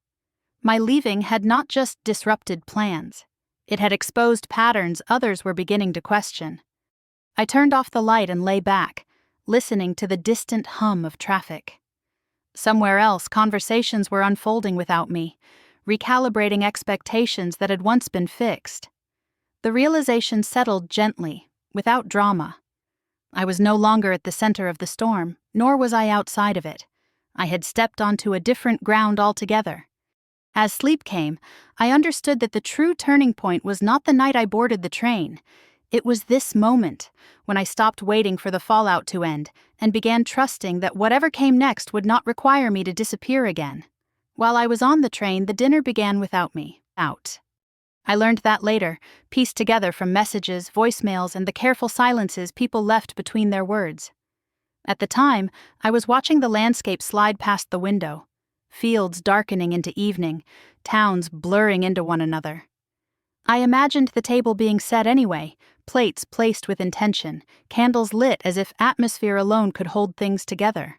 My leaving had not just disrupted plans. It had exposed patterns others were beginning to question. I turned off the light and lay back, listening to the distant hum of traffic. Somewhere else, conversations were unfolding without me, recalibrating expectations that had once been fixed. The realization settled gently, without drama. I was no longer at the center of the storm, nor was I outside of it. I had stepped onto a different ground altogether. As sleep came, I understood that the true turning point was not the night I boarded the train. It was this moment, when I stopped waiting for the fallout to end and began trusting that whatever came next would not require me to disappear again. While I was on the train, the dinner began without me. Out. I learned that later, pieced together from messages, voicemails, and the careful silences people left between their words. At the time, I was watching the landscape slide past the window. Fields darkening into evening, towns blurring into one another. I imagined the table being set anyway, plates placed with intention, candles lit as if atmosphere alone could hold things together.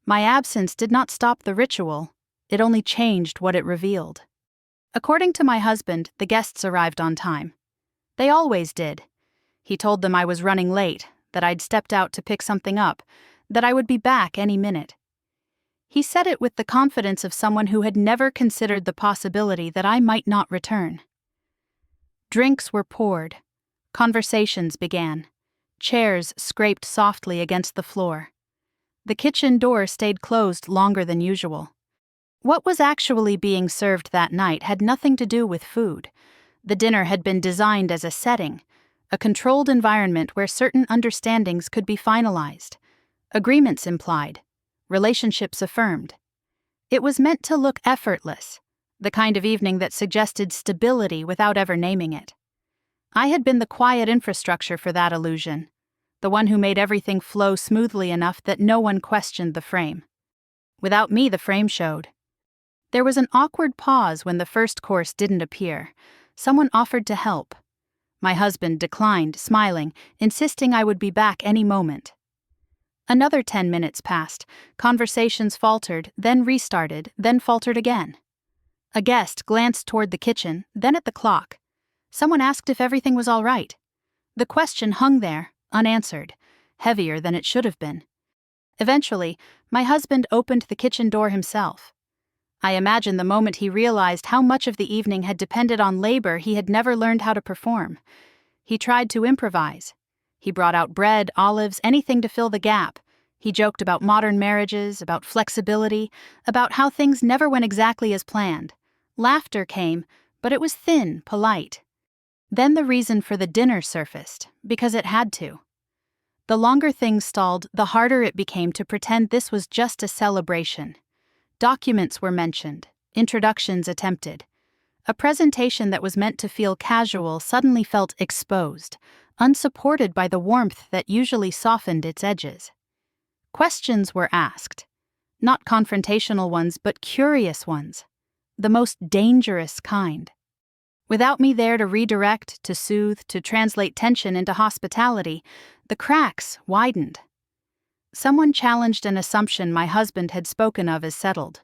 My absence did not stop the ritual, it only changed what it revealed. According to my husband, the guests arrived on time. They always did. He told them I was running late, that I'd stepped out to pick something up, that I would be back any minute. He said it with the confidence of someone who had never considered the possibility that I might not return. Drinks were poured. Conversations began. Chairs scraped softly against the floor. The kitchen door stayed closed longer than usual. What was actually being served that night had nothing to do with food. The dinner had been designed as a setting, a controlled environment where certain understandings could be finalized, agreements implied, relationships affirmed. It was meant to look effortless, the kind of evening that suggested stability without ever naming it. I had been the quiet infrastructure for that illusion, the one who made everything flow smoothly enough that no one questioned the frame. Without me, the frame showed. There was an awkward pause when the first course didn't appear. Someone offered to help. My husband declined, smiling, insisting I would be back any moment. Another 10 minutes passed. Conversations faltered, then restarted, then faltered again. A guest glanced toward the kitchen, then at the clock. Someone asked if everything was all right. The question hung there, unanswered, heavier than it should have been. Eventually, my husband opened the kitchen door himself. I imagine the moment he realized how much of the evening had depended on labor he had never learned how to perform. He tried to improvise. He brought out bread, olives, anything to fill the gap. He joked about modern marriages, about flexibility, about how things never went exactly as planned. Laughter came, but it was thin, polite. Then the reason for the dinner surfaced, because it had to. The longer things stalled, the harder it became to pretend this was just a celebration. Documents were mentioned, introductions attempted. A presentation that was meant to feel casual suddenly felt exposed, unsupported by the warmth that usually softened its edges. Questions were asked, not confrontational ones, but curious ones, the most dangerous kind. Without me there to redirect, to soothe, to translate tension into hospitality, the cracks widened. Someone challenged an assumption my husband had spoken of as settled.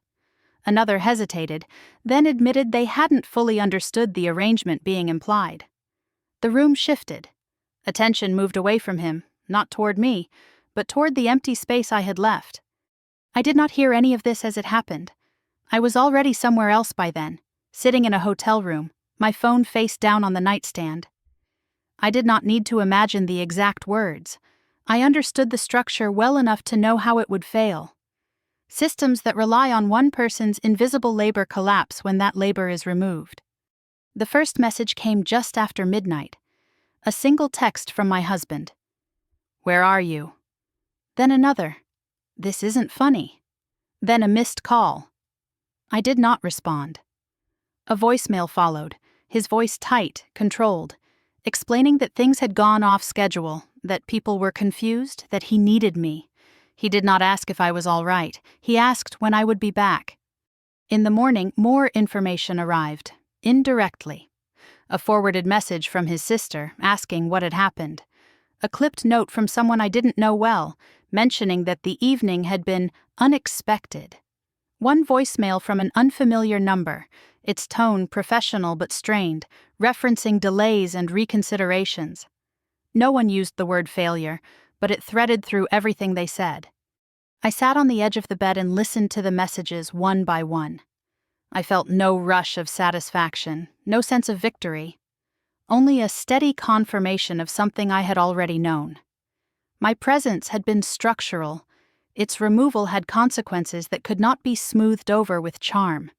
Another hesitated, then admitted they hadn't fully understood the arrangement being implied. The room shifted. Attention moved away from him, not toward me, but toward the empty space I had left. I did not hear any of this as it happened. I was already somewhere else by then, sitting in a hotel room, my phone face down on the nightstand. I did not need to imagine the exact words. I understood the structure well enough to know how it would fail. Systems that rely on one person's invisible labor collapse when that labor is removed. The first message came just after midnight. A single text from my husband. "Where are you?" Then another. "This isn't funny." Then a missed call. I did not respond. A voicemail followed, his voice tight, controlled, explaining that things had gone off schedule, that people were confused, that he needed me. He did not ask if I was all right. He asked when I would be back. In the morning, more information arrived, indirectly. A forwarded message from his sister, asking what had happened. A clipped note from someone I didn't know well, mentioning that the evening had been unexpected. One voicemail from an unfamiliar number, its tone professional but strained, referencing delays and reconsiderations. No one used the word failure, but it threaded through everything they said. I sat on the edge of the bed and listened to the messages one by one. I felt no rush of satisfaction, no sense of victory, only a steady confirmation of something I had already known. My presence had been structural. Its removal had consequences that could not be smoothed over with charm.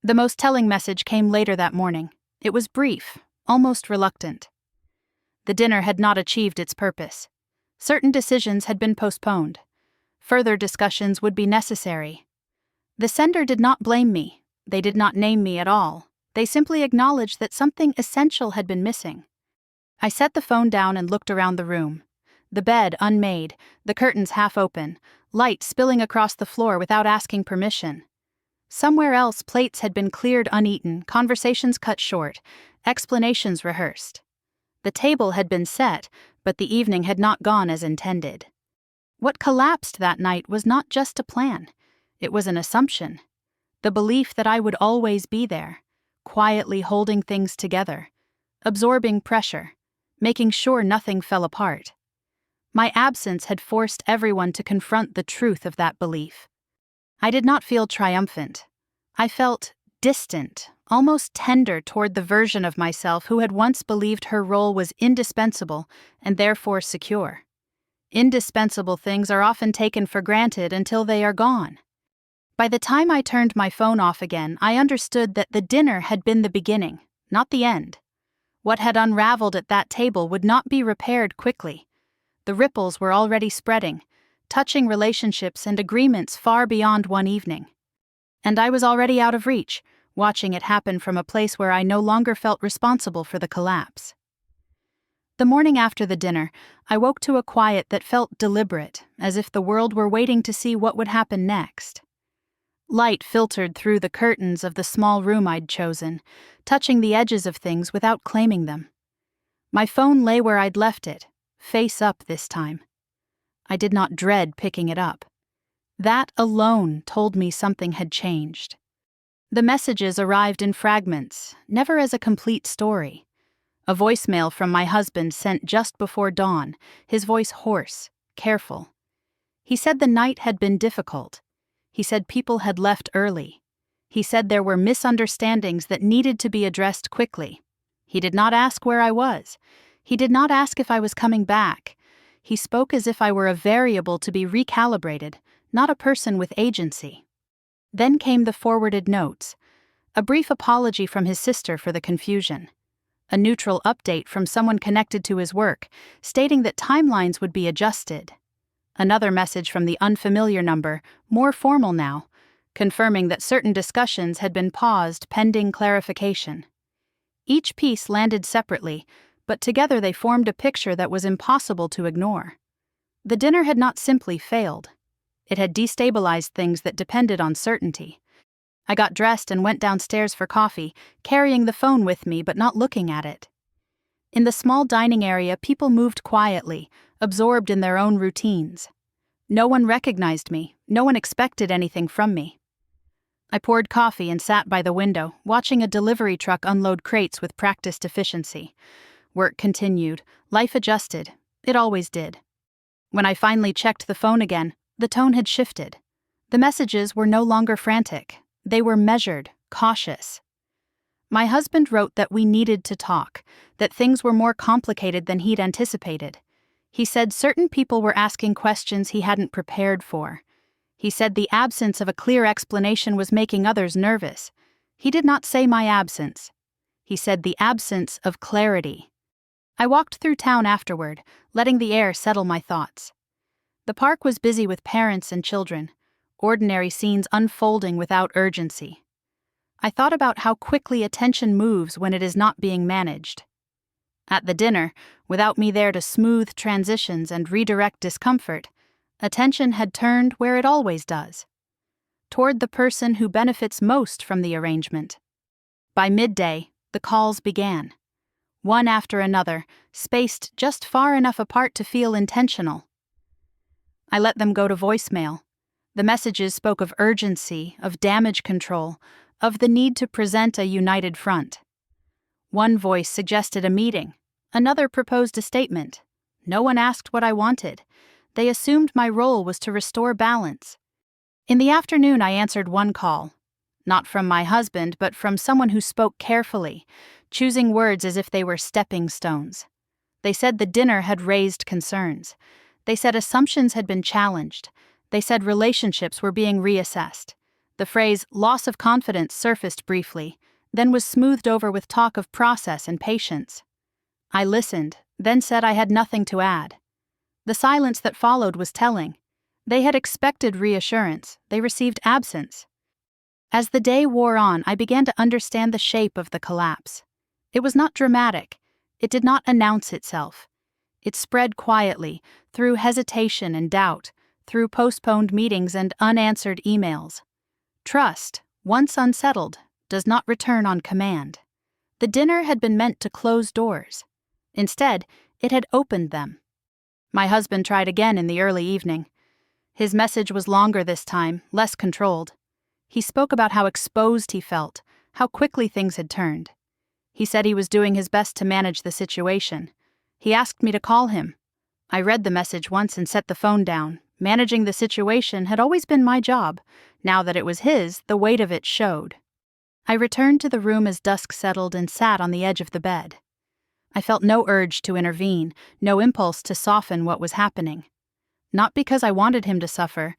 The most telling message came later that morning. It was brief, almost reluctant. The dinner had not achieved its purpose. Certain decisions had been postponed. Further discussions would be necessary. The sender did not blame me. They did not name me at all. They simply acknowledged that something essential had been missing. I set the phone down and looked around the room. The bed unmade, the curtains half open, light spilling across the floor without asking permission. Somewhere else, plates had been cleared uneaten, conversations cut short, explanations rehearsed. The table had been set, but the evening had not gone as intended. What collapsed that night was not just a plan. It was an assumption. The belief that I would always be there, quietly holding things together, absorbing pressure, making sure nothing fell apart. My absence had forced everyone to confront the truth of that belief. I did not feel triumphant. I felt distant, almost tender toward the version of myself who had once believed her role was indispensable and therefore secure. Indispensable things are often taken for granted until they are gone. By the time I turned my phone off again, I understood that the dinner had been the beginning, not the end. What had unraveled at that table would not be repaired quickly. The ripples were already spreading, touching relationships and agreements far beyond one evening. And I was already out of reach, watching it happen from a place where I no longer felt responsible for the collapse. The morning after the dinner, I woke to a quiet that felt deliberate, as if the world were waiting to see what would happen next. Light filtered through the curtains of the small room I'd chosen, touching the edges of things without claiming them. My phone lay where I'd left it, face up this time. I did not dread picking it up. That alone told me something had changed. The messages arrived in fragments, never as a complete story. A voicemail from my husband sent just before dawn, his voice hoarse, careful. He said the night had been difficult. He said people had left early. He said there were misunderstandings that needed to be addressed quickly. He did not ask where I was. He did not ask if I was coming back. He spoke as if I were a variable to be recalibrated, not a person with agency. Then came the forwarded notes, a brief apology from his sister for the confusion, a neutral update from someone connected to his work, stating that timelines would be adjusted. Another message from the unfamiliar number, more formal now, confirming that certain discussions had been paused pending clarification. Each piece landed separately, but together they formed a picture that was impossible to ignore. The dinner had not simply failed. It had destabilized things that depended on certainty. I got dressed and went downstairs for coffee, carrying the phone with me but not looking at it. In the small dining area, people moved quietly, absorbed in their own routines. No one recognized me, no one expected anything from me. I poured coffee and sat by the window, watching a delivery truck unload crates with practiced efficiency. Work continued, life adjusted, it always did. When I finally checked the phone again, the tone had shifted. The messages were no longer frantic, they were measured, cautious. My husband wrote that we needed to talk, that things were more complicated than he'd anticipated. He said certain people were asking questions he hadn't prepared for. He said the absence of a clear explanation was making others nervous. He did not say my absence. He said the absence of clarity. I walked through town afterward, letting the air settle my thoughts. The park was busy with parents and children, ordinary scenes unfolding without urgency. I thought about how quickly attention moves when it is not being managed. At the dinner, without me there to smooth transitions and redirect discomfort, attention had turned where it always does, toward the person who benefits most from the arrangement. By midday, the calls began. One after another, spaced just far enough apart to feel intentional. I let them go to voicemail. The messages spoke of urgency, of damage control, of the need to present a united front. One voice suggested a meeting. Another proposed a statement. No one asked what I wanted. They assumed my role was to restore balance. In the afternoon, I answered one call. Not from my husband, but from someone who spoke carefully, choosing words as if they were stepping stones. They said the dinner had raised concerns. They said assumptions had been challenged. They said relationships were being reassessed. The phrase loss of confidence surfaced briefly, then was smoothed over with talk of process and patience. I listened, then said I had nothing to add. The silence that followed was telling. They had expected reassurance. They received absence. As the day wore on, I began to understand the shape of the collapse. It was not dramatic. It did not announce itself. It spread quietly, through hesitation and doubt, through postponed meetings and unanswered emails. Trust, once unsettled, does not return on command. The dinner had been meant to close doors. Instead, it had opened them. My husband tried again in the early evening. His message was longer this time, less controlled. He spoke about how exposed he felt, how quickly things had turned. He said he was doing his best to manage the situation. He asked me to call him. I read the message once and set the phone down. Managing the situation had always been my job. Now that it was his, the weight of it showed. I returned to the room as dusk settled and sat on the edge of the bed. I felt no urge to intervene, no impulse to soften what was happening. Not because I wanted him to suffer,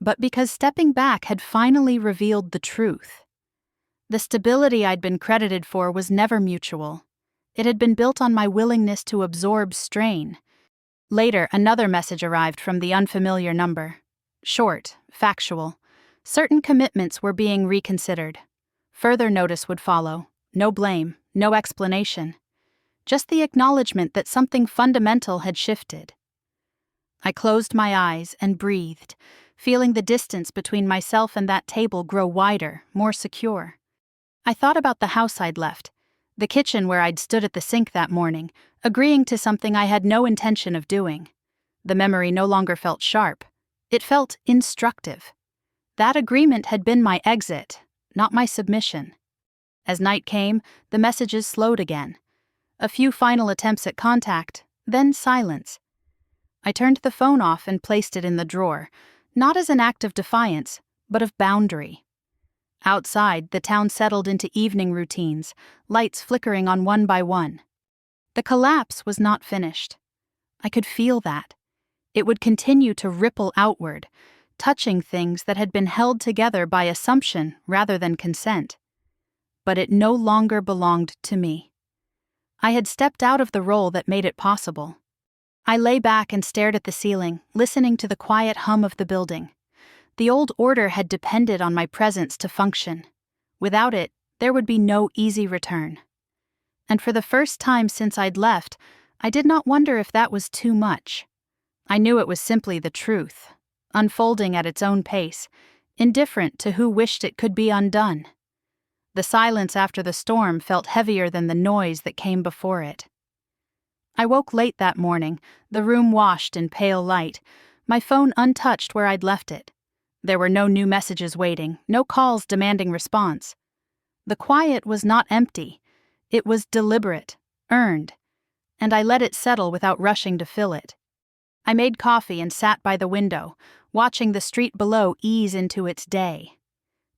but because stepping back had finally revealed the truth. The stability I'd been credited for was never mutual. It had been built on my willingness to absorb strain. Later, another message arrived from the unfamiliar number. Short, factual. Certain commitments were being reconsidered. Further notice would follow. No blame, no explanation. Just the acknowledgement that something fundamental had shifted. I closed my eyes and breathed, feeling the distance between myself and that table grow wider, more secure. I thought about the house I'd left, the kitchen where I'd stood at the sink that morning, agreeing to something I had no intention of doing. The memory no longer felt sharp. It felt instructive. That agreement had been my exit, not my submission. As night came, the messages slowed again. A few final attempts at contact, then silence. I turned the phone off and placed it in the drawer, not as an act of defiance, but of boundary. Outside, the town settled into evening routines, lights flickering on one by one. The collapse was not finished. I could feel that. It would continue to ripple outward, touching things that had been held together by assumption rather than consent. But it no longer belonged to me. I had stepped out of the role that made it possible. I lay back and stared at the ceiling, listening to the quiet hum of the building. The old order had depended on my presence to function. Without it, there would be no easy return. And for the first time since I'd left, I did not wonder if that was too much. I knew it was simply the truth, unfolding at its own pace, indifferent to who wished it could be undone. The silence after the storm felt heavier than the noise that came before it. I woke late that morning, the room washed in pale light, my phone untouched where I'd left it. There were no new messages waiting, no calls demanding response. The quiet was not empty. It was deliberate, earned, and I let it settle without rushing to fill it. I made coffee and sat by the window, watching the street below ease into its day.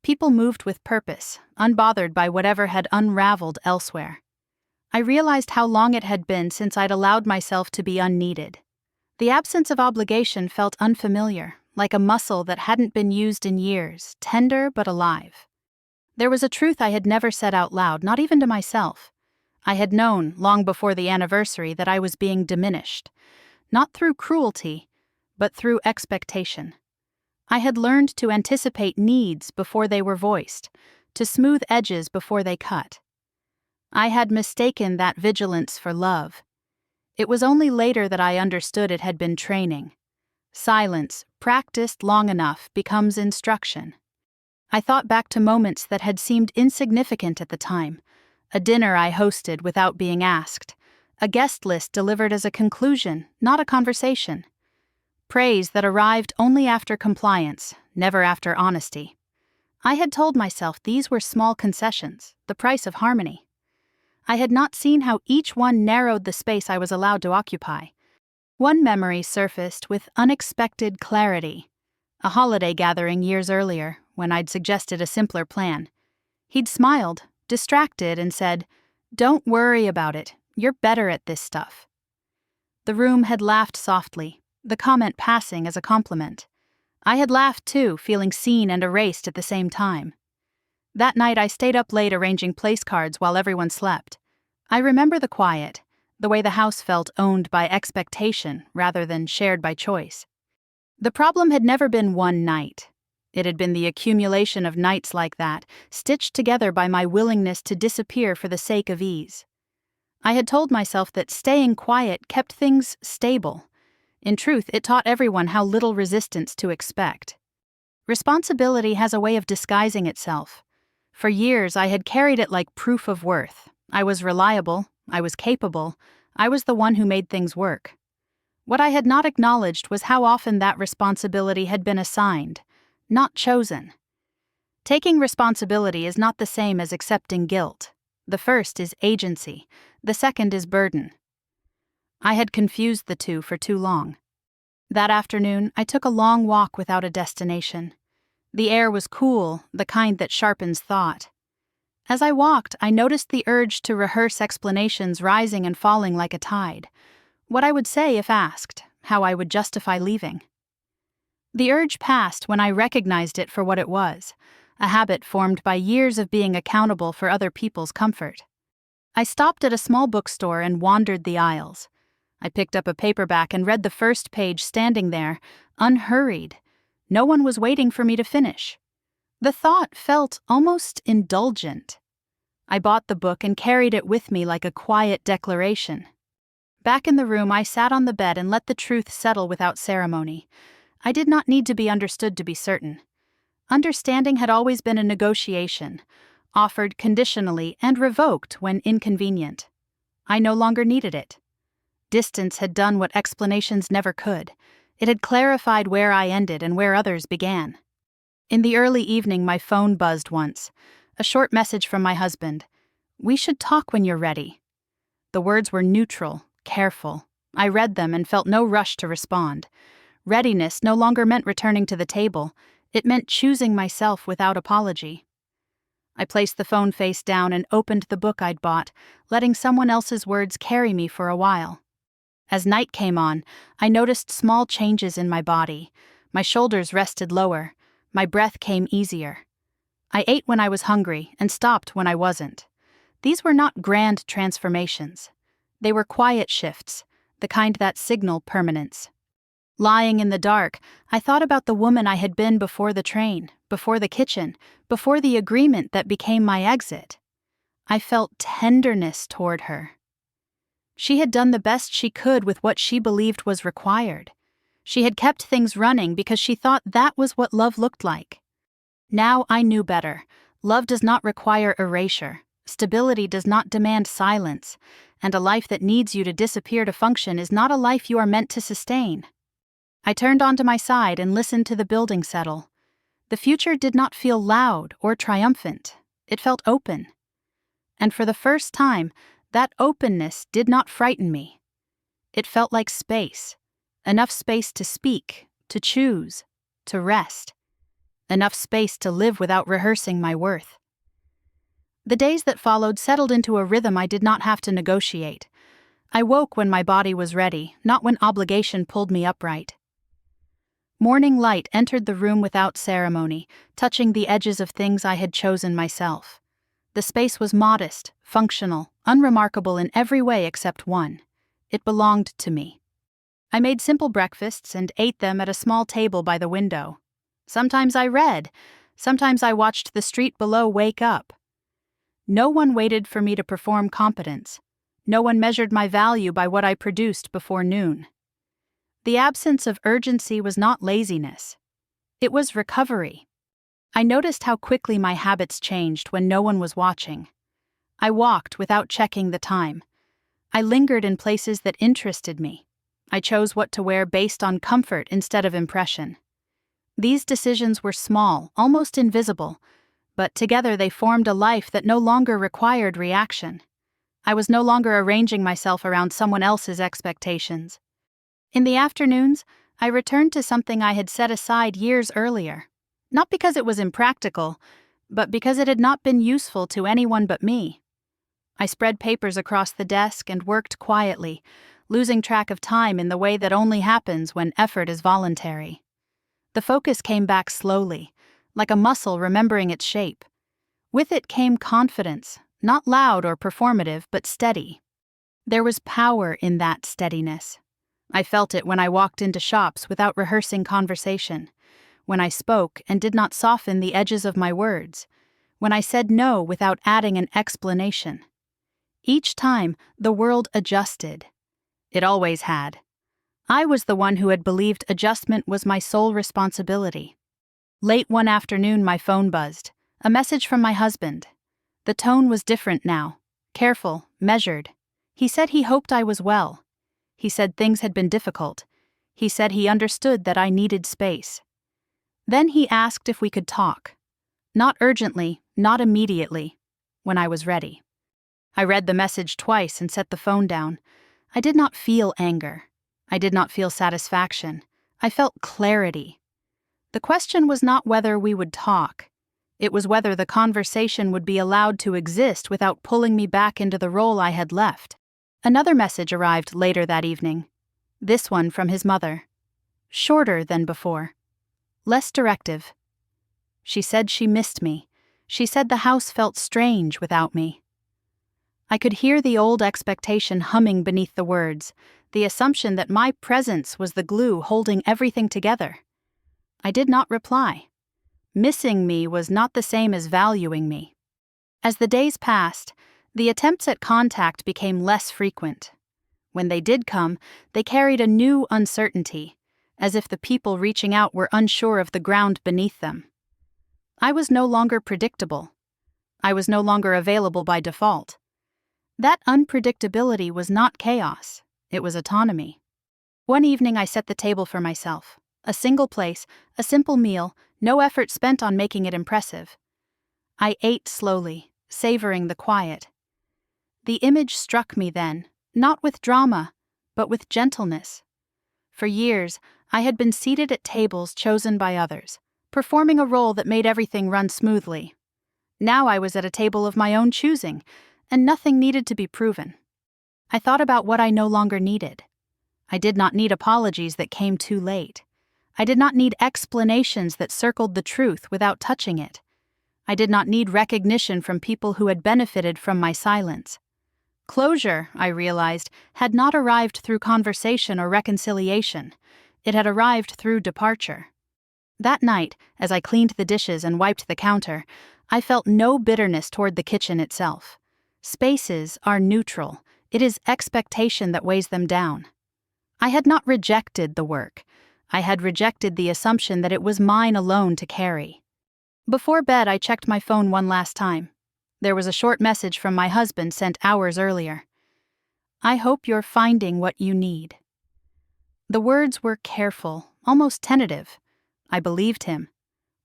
People moved with purpose, unbothered by whatever had unraveled elsewhere. I realized how long it had been since I'd allowed myself to be unneeded. The absence of obligation felt unfamiliar, like a muscle that hadn't been used in years, tender but alive. There was a truth I had never said out loud, not even to myself. I had known, long before the anniversary, that I was being diminished, not through cruelty, but through expectation. I had learned to anticipate needs before they were voiced, to smooth edges before they cut. I had mistaken that vigilance for love. It was only later that I understood it had been training. Silence, practiced long enough, becomes instruction. I thought back to moments that had seemed insignificant at the time. A dinner I hosted without being asked. A guest list delivered as a conclusion, not a conversation. Praise that arrived only after compliance, never after honesty. I had told myself these were small concessions, the price of harmony. I had not seen how each one narrowed the space I was allowed to occupy. One memory surfaced with unexpected clarity. A holiday gathering years earlier, when I'd suggested a simpler plan. He'd smiled, distracted, and said, "Don't worry about it. You're better at this stuff." The room had laughed softly, the comment passing as a compliment. I had laughed too, feeling seen and erased at the same time. That night I stayed up late arranging place cards while everyone slept. I remember the quiet, the way the house felt owned by expectation rather than shared by choice. The problem had never been one night. It had been the accumulation of nights like that, stitched together by my willingness to disappear for the sake of ease. I had told myself that staying quiet kept things stable. In truth, it taught everyone how little resistance to expect. Responsibility has a way of disguising itself. For years, I had carried it like proof of worth. I was reliable, I was capable, I was the one who made things work. What I had not acknowledged was how often that responsibility had been assigned, not chosen. Taking responsibility is not the same as accepting guilt. The first is agency, the second is burden. I had confused the two for too long. That afternoon, I took a long walk without a destination. The air was cool, the kind that sharpens thought. As I walked, I noticed the urge to rehearse explanations rising and falling like a tide. What I would say if asked, how I would justify leaving. The urge passed when I recognized it for what it was, a habit formed by years of being accountable for other people's comfort. I stopped at a small bookstore and wandered the aisles. I picked up a paperback and read the first page standing there, unhurried. No one was waiting for me to finish. The thought felt almost indulgent. I bought the book and carried it with me like a quiet declaration. Back in the room, I sat on the bed and let the truth settle without ceremony. I did not need to be understood to be certain. Understanding had always been a negotiation, offered conditionally and revoked when inconvenient. I no longer needed it. Distance had done what explanations never could. It had clarified where I ended and where others began. In the early evening, my phone buzzed once. A short message from my husband. "We should talk when you're ready." The words were neutral, careful. I read them and felt no rush to respond. Readiness no longer meant returning to the table. It meant choosing myself without apology. I placed the phone face down and opened the book I'd bought, letting someone else's words carry me for a while. As night came on, I noticed small changes in my body. My shoulders rested lower. My breath came easier. I ate when I was hungry and stopped when I wasn't. These were not grand transformations. They were quiet shifts, the kind that signal permanence. Lying in the dark, I thought about the woman I had been before the train, before the kitchen, before the agreement that became my exit. I felt tenderness toward her. She had done the best she could with what she believed was required. She had kept things running because she thought that was what love looked like. Now I knew better. Love does not require erasure. Stability does not demand silence. And a life that needs you to disappear to function is not a life you are meant to sustain. I turned onto my side and listened to the building settle. The future did not feel loud or triumphant. It felt open. And for the first time, that openness did not frighten me. It felt like space. Enough space to speak, to choose, to rest. Enough space to live without rehearsing my worth. The days that followed settled into a rhythm I did not have to negotiate. I woke when my body was ready, not when obligation pulled me upright. Morning light entered the room without ceremony, touching the edges of things I had chosen myself. The space was modest, functional, unremarkable in every way except one. It belonged to me. I made simple breakfasts and ate them at a small table by the window. Sometimes I read. Sometimes I watched the street below wake up. No one waited for me to perform competence. No one measured my value by what I produced before noon. The absence of urgency was not laziness. It was recovery. I noticed how quickly my habits changed when no one was watching. I walked without checking the time. I lingered in places that interested me. I chose what to wear based on comfort instead of impression. These decisions were small, almost invisible, but together they formed a life that no longer required reaction. I was no longer arranging myself around someone else's expectations. In the afternoons, I returned to something I had set aside years earlier, not because it was impractical, but because it had not been useful to anyone but me. I spread papers across the desk and worked quietly, losing track of time in the way that only happens when effort is voluntary. The focus came back slowly, like a muscle remembering its shape. With it came confidence, not loud or performative, but steady. There was power in that steadiness. I felt it when I walked into shops without rehearsing conversation, when I spoke and did not soften the edges of my words, when I said no without adding an explanation. Each time, the world adjusted. It always had. I was the one who had believed adjustment was my sole responsibility. Late one afternoon, my phone buzzed. A message from my husband. The tone was different now. Careful, measured. He said he hoped I was well. He said things had been difficult. He said he understood that I needed space. Then he asked if we could talk. Not urgently, not immediately. When I was ready. I read the message twice and set the phone down. I did not feel anger. I did not feel satisfaction. I felt clarity. The question was not whether we would talk. It was whether the conversation would be allowed to exist without pulling me back into the role I had left. Another message arrived later that evening. This one from his mother. Shorter than before. Less directive. She said she missed me. She said the house felt strange without me. I could hear the old expectation humming beneath the words, the assumption that my presence was the glue holding everything together. I did not reply. Missing me was not the same as valuing me. As the days passed, the attempts at contact became less frequent. When they did come, they carried a new uncertainty, as if the people reaching out were unsure of the ground beneath them. I was no longer predictable. I was no longer available by default. That unpredictability was not chaos, it was autonomy. One evening I set the table for myself. A single place, a simple meal, no effort spent on making it impressive. I ate slowly, savoring the quiet. The image struck me then, not with drama, but with gentleness. For years, I had been seated at tables chosen by others, performing a role that made everything run smoothly. Now I was at a table of my own choosing, and nothing needed to be proven. I thought about what I no longer needed. I did not need apologies that came too late. I did not need explanations that circled the truth without touching it. I did not need recognition from people who had benefited from my silence. Closure, I realized, had not arrived through conversation or reconciliation. It had arrived through departure. That night, as I cleaned the dishes and wiped the counter, I felt no bitterness toward the kitchen itself. Spaces are neutral. It is expectation that weighs them down. I had not rejected the work. I had rejected the assumption that it was mine alone to carry. Before bed, I checked my phone one last time. There was a short message from my husband sent hours earlier. I hope you're finding what you need. The words were careful, almost tentative. I believed him.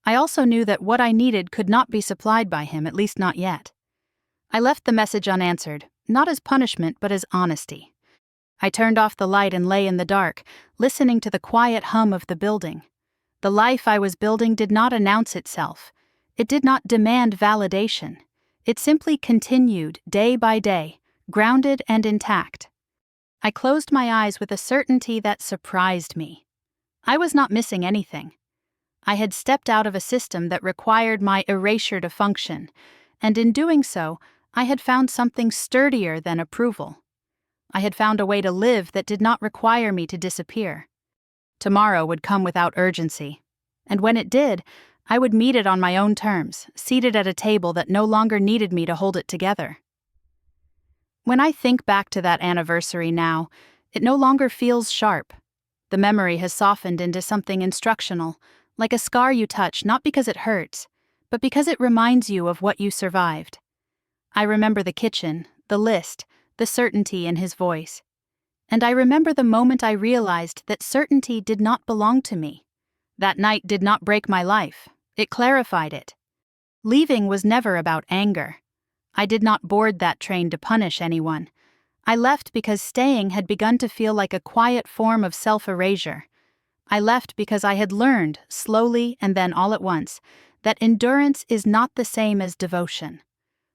I also knew that what I needed could not be supplied by him, at least not yet. I left the message unanswered, not as punishment but as honesty. I turned off the light and lay in the dark, listening to the quiet hum of the building. The life I was building did not announce itself. It did not demand validation. It simply continued, day by day, grounded and intact. I closed my eyes with a certainty that surprised me. I was not missing anything. I had stepped out of a system that required my erasure to function, and in doing so, I had found something sturdier than approval. I had found a way to live that did not require me to disappear. Tomorrow would come without urgency, and when it did, I would meet it on my own terms, seated at a table that no longer needed me to hold it together. When I think back to that anniversary now, it no longer feels sharp. The memory has softened into something instructional, like a scar you touch not because it hurts, but because it reminds you of what you survived. I remember the kitchen, the list, the certainty in his voice. And I remember the moment I realized that certainty did not belong to me. That night did not break my life. It clarified it. Leaving was never about anger. I did not board that train to punish anyone. I left because staying had begun to feel like a quiet form of self-erasure. I left because I had learned, slowly and then all at once, that endurance is not the same as devotion.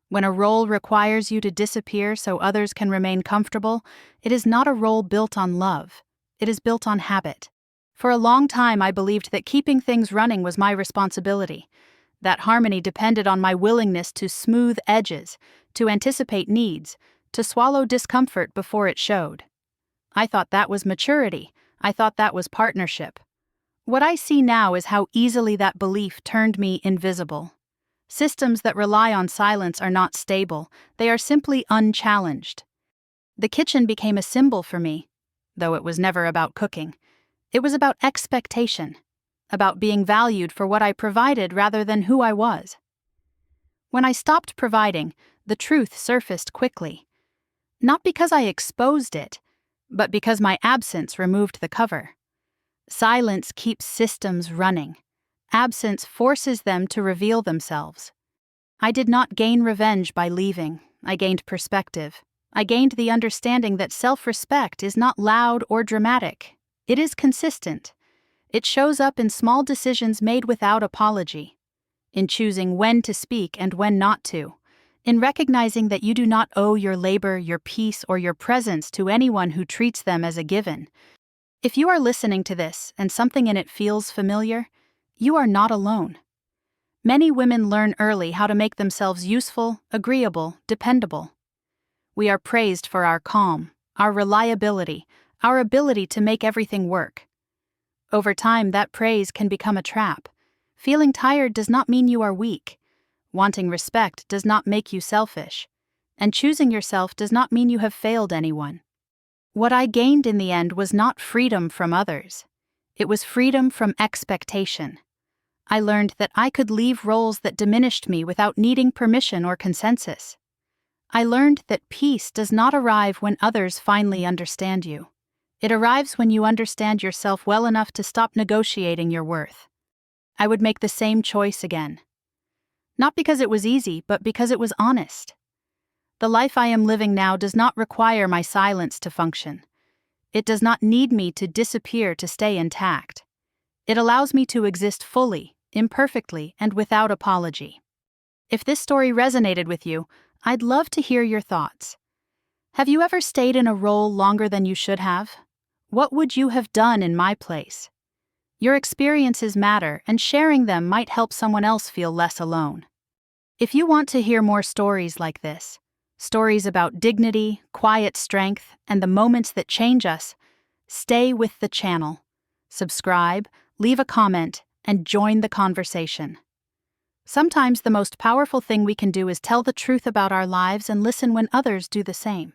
When a role requires you to disappear so others can remain comfortable, it is not a role built on love. It is built on habit. For a long time, I believed that keeping things running was my responsibility. That harmony depended on my willingness to smooth edges, to anticipate needs, to swallow discomfort before it showed. I thought that was maturity. I thought that was partnership. What I see now is how easily that belief turned me invisible. Systems that rely on silence are not stable, they are simply unchallenged. The kitchen became a symbol for me, though it was never about cooking. It was about expectation, about being valued for what I provided rather than who I was. When I stopped providing, the truth surfaced quickly. Not because I exposed it, but because my absence removed the cover. Silence keeps systems running. Absence forces them to reveal themselves. I did not gain revenge by leaving. I gained perspective. I gained the understanding that self-respect is not loud or dramatic. It is consistent. It shows up in small decisions made without apology, in choosing when to speak and when not to, in recognizing that you do not owe your labor, your peace, or your presence to anyone who treats them as a given. If you are listening to this and something in it feels familiar, you are not alone. Many women learn early how to make themselves useful, agreeable, dependable. We are praised for our calm, our reliability, our ability to make everything work. Over time, that praise can become a trap. Feeling tired does not mean you are weak. Wanting respect does not make you selfish. And choosing yourself does not mean you have failed anyone. What I gained in the end was not freedom from others. It was freedom from expectation. I learned that I could leave roles that diminished me without needing permission or consensus. I learned that peace does not arrive when others finally understand you. It arrives when you understand yourself well enough to stop negotiating your worth. I would make the same choice again. Not because it was easy, but because it was honest. The life I am living now does not require my silence to function. It does not need me to disappear to stay intact. It allows me to exist fully, imperfectly, and without apology. If this story resonated with you, I'd love to hear your thoughts. Have you ever stayed in a role longer than you should have? What would you have done in my place? Your experiences matter, and sharing them might help someone else feel less alone. If you want to hear more stories like this, stories about dignity, quiet strength, and the moments that change us, stay with the channel. Subscribe, leave a comment, and join the conversation. Sometimes the most powerful thing we can do is tell the truth about our lives and listen when others do the same.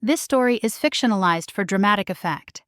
This story is fictionalized for dramatic effect.